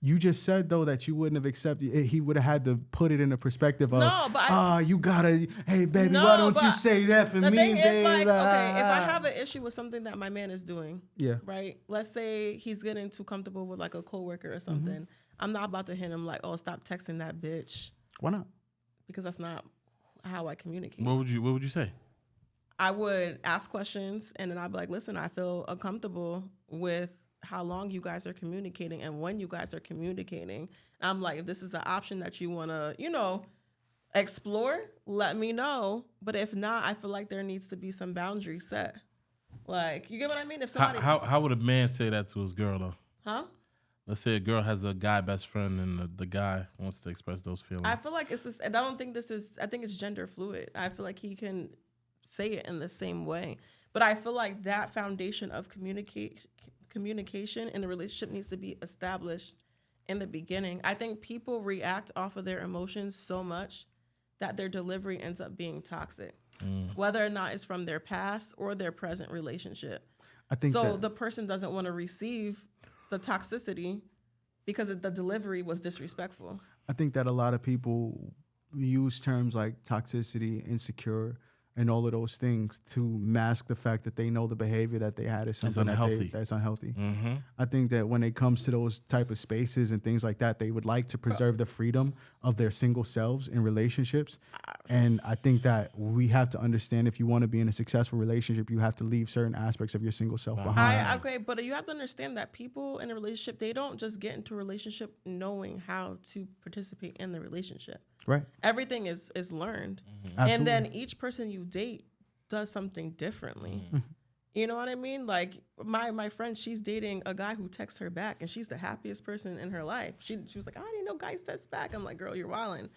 You just said, though, that you wouldn't have accepted it. He would have had to put it in the perspective of, you gotta, hey, baby, why don't you say that for me, baby? The thing is, like, okay, if I have an issue with something that my man is doing, right? Let's say he's getting too comfortable with, like, a coworker or something. Mm-hmm. I'm not about to hit him like, oh, stop texting that bitch. Why not? Because that's not how I communicate. What would you say? I would ask questions, and then I'd be like, listen, I feel uncomfortable with how long you guys are communicating and when you guys are communicating. And I'm like, if this is an option that you want to, explore, let me know. But if not, I feel like there needs to be some boundaries set. Like, you get what I mean? If somebody... How would a man say that to his girl, though? Huh? Let's say a girl has a guy best friend and the guy wants to express those feelings. I feel like it's this, and I don't think this is, I think it's gender fluid. I feel like he can say it in the same way. But I feel like that foundation of communication in the relationship needs to be established in the beginning. I think people react off of their emotions so much that their delivery ends up being toxic, whether or not it's from their past or their present relationship. I think so. The person doesn't want to receive the toxicity because the delivery was disrespectful. I think that a lot of people use terms like toxicity, insecure, and all of those things to mask the fact that they know the behavior that they had is something that's unhealthy. Mm-hmm. I think that when it comes to those type of spaces and things like that, they would like to preserve the freedom of their single selves in relationships. And I think that we have to understand, if you want to be in a successful relationship, you have to leave certain aspects of your single self behind. Okay, but you have to understand that people in a relationship, they don't just get into a relationship knowing how to participate in the relationship. Right. Everything is learned. Mm-hmm. And then each person you date does something differently. Mm-hmm. You know what I mean? Like my friend, she's dating a guy who texts her back and she's the happiest person in her life. She was like, I didn't know guys text back. I'm like, girl, you're wildin'.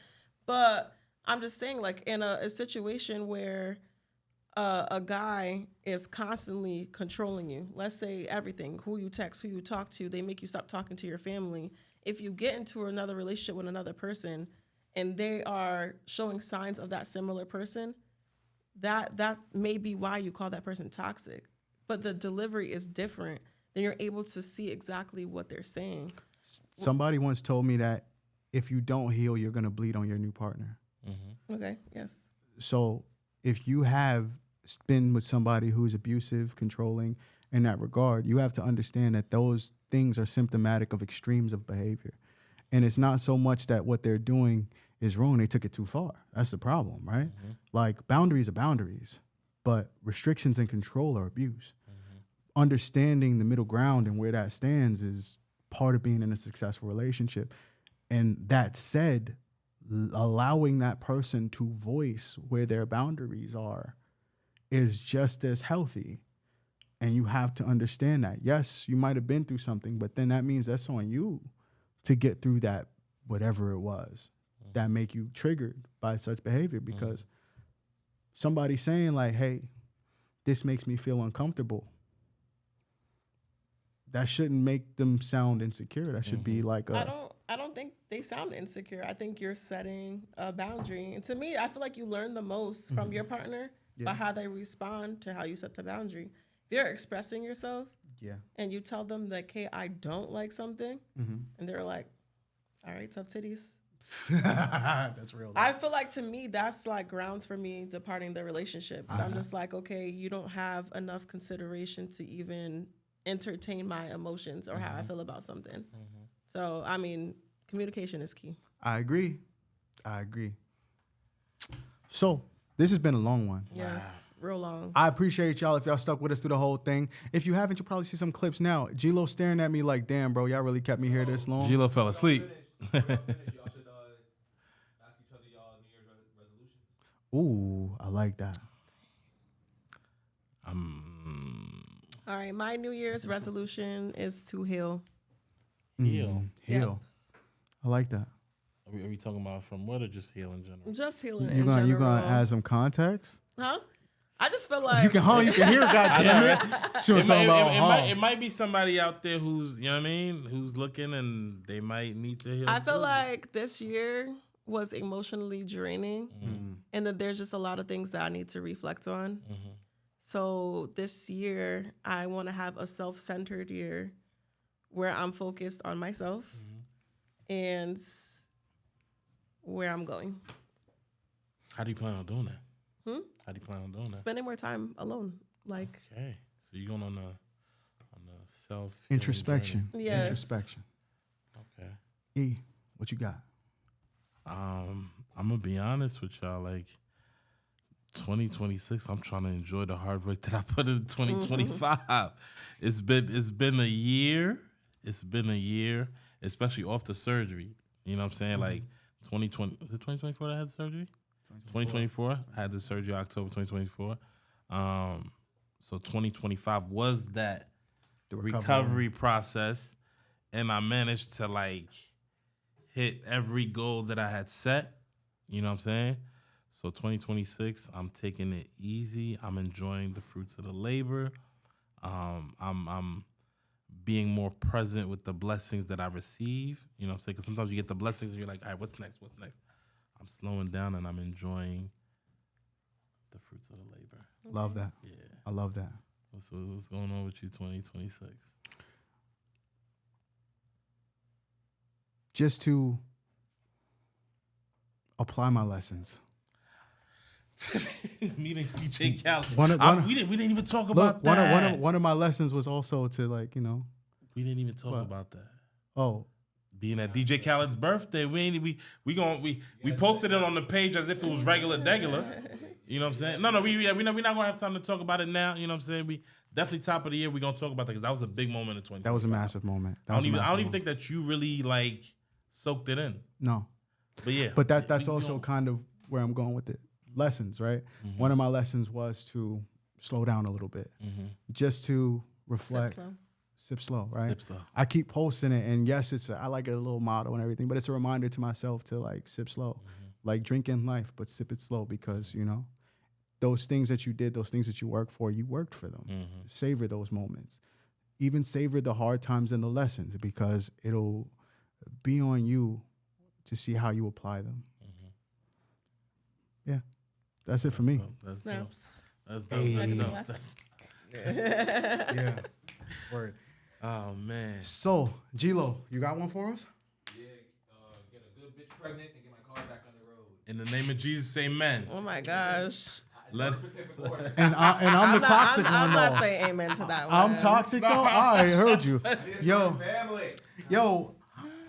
But I'm just saying, like, in a situation where a guy is constantly controlling you, let's say everything, who you text, who you talk to, they make you stop talking to your family. If you get into another relationship with another person and they are showing signs of that similar person, that may be why you call that person toxic. But the delivery is different. Then you're able to see exactly what they're saying. Somebody once told me that if you don't heal, you're going to bleed on your new partner. Mm-hmm. Okay, yes. So if you have been with somebody who's abusive, controlling in that regard, you have to understand that those things are symptomatic of extremes of behavior. And it's not so much that what they're doing is wrong. They took it too far. That's the problem, right? Mm-hmm. Like, boundaries are boundaries, but restrictions and control are abuse. Mm-hmm. Understanding the middle ground and where that stands is part of being in a successful relationship. And that said, allowing that person to voice where their boundaries are is just as healthy. And you have to understand that. Yes, you might have been through something, but then that means that's on you to get through that, whatever it was that make you triggered by such behavior. Because somebody saying like, hey, this makes me feel uncomfortable, that shouldn't make them sound insecure. That should be like I don't think they sound insecure. I think you're setting a boundary. And to me, I feel like you learn the most from your partner by how they respond to how you set the boundary. If you're expressing yourself and you tell them that, hey, I don't like something, and they're like, all right, tough titties. That's real. I feel like, to me, that's like grounds for me departing the relationship. So I'm just like, okay, you don't have enough consideration to even entertain my emotions or how I feel about something. So, I mean, communication is key. I agree. So this has been a long one. Yes, real long. I appreciate y'all if y'all stuck with us through the whole thing. If you haven't, you'll probably see some clips now. G-Lo staring at me like, damn, bro, y'all really kept me here this long. G-Lo fell asleep. Y'all should ask each other y'all New Year's resolutions. Ooh, I like that. All right, my New Year's resolution is to heal. Heal. Heal. I like that. Are we talking about from what or just heal in general? Just healing You in general. gonna add some context? Huh? I just feel like You can hear, goddammit. She was talking about It might be somebody out there who's, you know what I mean, who's looking and they might need to heal. I feel too. like this year was emotionally draining, and that there's just a lot of things that I need to reflect on. So this year, I want to have a self-centered year where I'm focused on myself and where I'm going. How do you plan on doing that? How do you plan on doing that? Spending more time alone. Like, Okay, so you're going on a self introspection. Yes. Introspection. Okay. E, what you got? I'm gonna be honest with y'all. Like 2026, I'm trying to enjoy the hard work that I put in 2025. It's been a year. It's been a year, especially off the surgery. You know what I'm saying? Like 2020. Was it 2024 that I had the surgery? 2024. I had the surgery October 2024. So 2025 was that The recovery process, and I managed to like hit every goal that I had set. You know what I'm saying? So 2026, I'm taking it easy. I'm enjoying the fruits of the labor. I'm being more present with the blessings that I receive. You know what I'm saying? Because sometimes you get the blessings and you're like, all right, what's next? What's next? I'm slowing down and I'm enjoying the fruits of the labor. Love that. Yeah. I love that. What's going on with you 2026? Just to apply my lessons. Meeting DJ Khaled. We didn't even talk about Look, that. one of my lessons was also to like, you know. We didn't even talk about that. Oh, Being at DJ Khaled's birthday, we posted it on the page as if it was regular. You know what I'm saying? No, we're not gonna have time to talk about it now. You know what I'm saying? We definitely top of the year. We're gonna talk about that because that was a big moment in 2020. that was a massive moment. I don't even think that you really like soaked it in. No. But yeah. But that's also kind of where I'm going with it. Lessons, right? One of my lessons was to slow down a little bit, just to reflect. Sip slow, right? Sip slow. I keep posting it, and yes, I like a little motto and everything, but it's a reminder to myself to like sip slow, like drinking life, but sip it slow because you know those things that you did, those things that you worked for them. Savor those moments, even savor the hard times and the lessons because it'll be on you to see how you apply them. Yeah, that's it for me. That's Snaps. dope. That's dope. Yeah, word. Oh man. So, G-Lo, you got one for us? Yeah, get a good bitch pregnant and get my car back on the road. In the name of Jesus, amen. Oh my gosh. And I'm the toxic one, I'm not though. saying amen to that one. I'm toxic, though? I heard you. Family. Yo,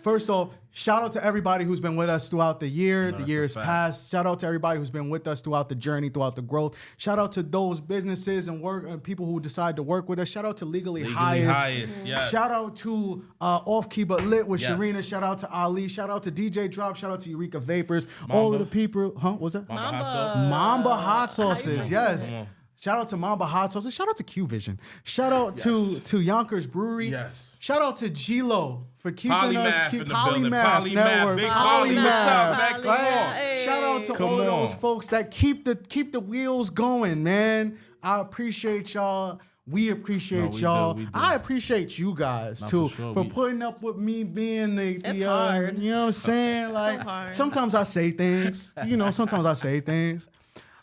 first off, shout out to everybody who's been with us throughout the year. The that's year a is fact. past. Shout out to everybody who's been with us throughout the journey, throughout the growth. Shout out to those businesses and people who decide to work with us. Shout out to Legally Highest. Yes. Shout out to Off Key But Lit with Yes. Sharina. Shout out to Ali. Shout out to DJ Drop. Shout out to Eureka Vapors. Mamba. All of the people. What's that? Mamba hot sauce. Mamba Hot How you Sauces. forget Yes. Come on. Shout out to Mamba Hot Sauces. Shout out to Q Vision. Shout out to Yonkers Brewery. Yes. Shout out to G-Lo for keeping us. Polymath in the building. Polymath Polymath. Network. Big Poly. What's up, man? Come on. Hey. Shout out to Come all of on. those folks that keep the wheels going, man. I appreciate y'all. We appreciate y'all. we do. I appreciate you guys too for sure. for We- putting up with me being the It's hard. you know what I'm saying? Like hard. sometimes I say things, sometimes I say things.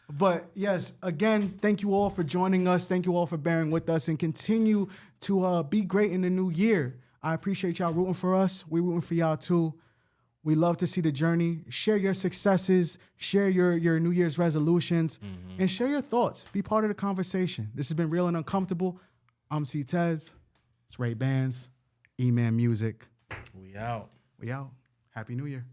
But yes, again, thank you all for joining us. Thank you all for bearing with us and continue to be great in the new year. I appreciate y'all rooting for us. We're rooting for y'all too. We love to see the journey. Share your successes, share your New Year's resolutions, and share your thoughts. Be part of the conversation. This has been Real and Uncomfortable. I'm C-Tez. It's Ray Bands, E-Man Music. We out. We out. Happy New Year.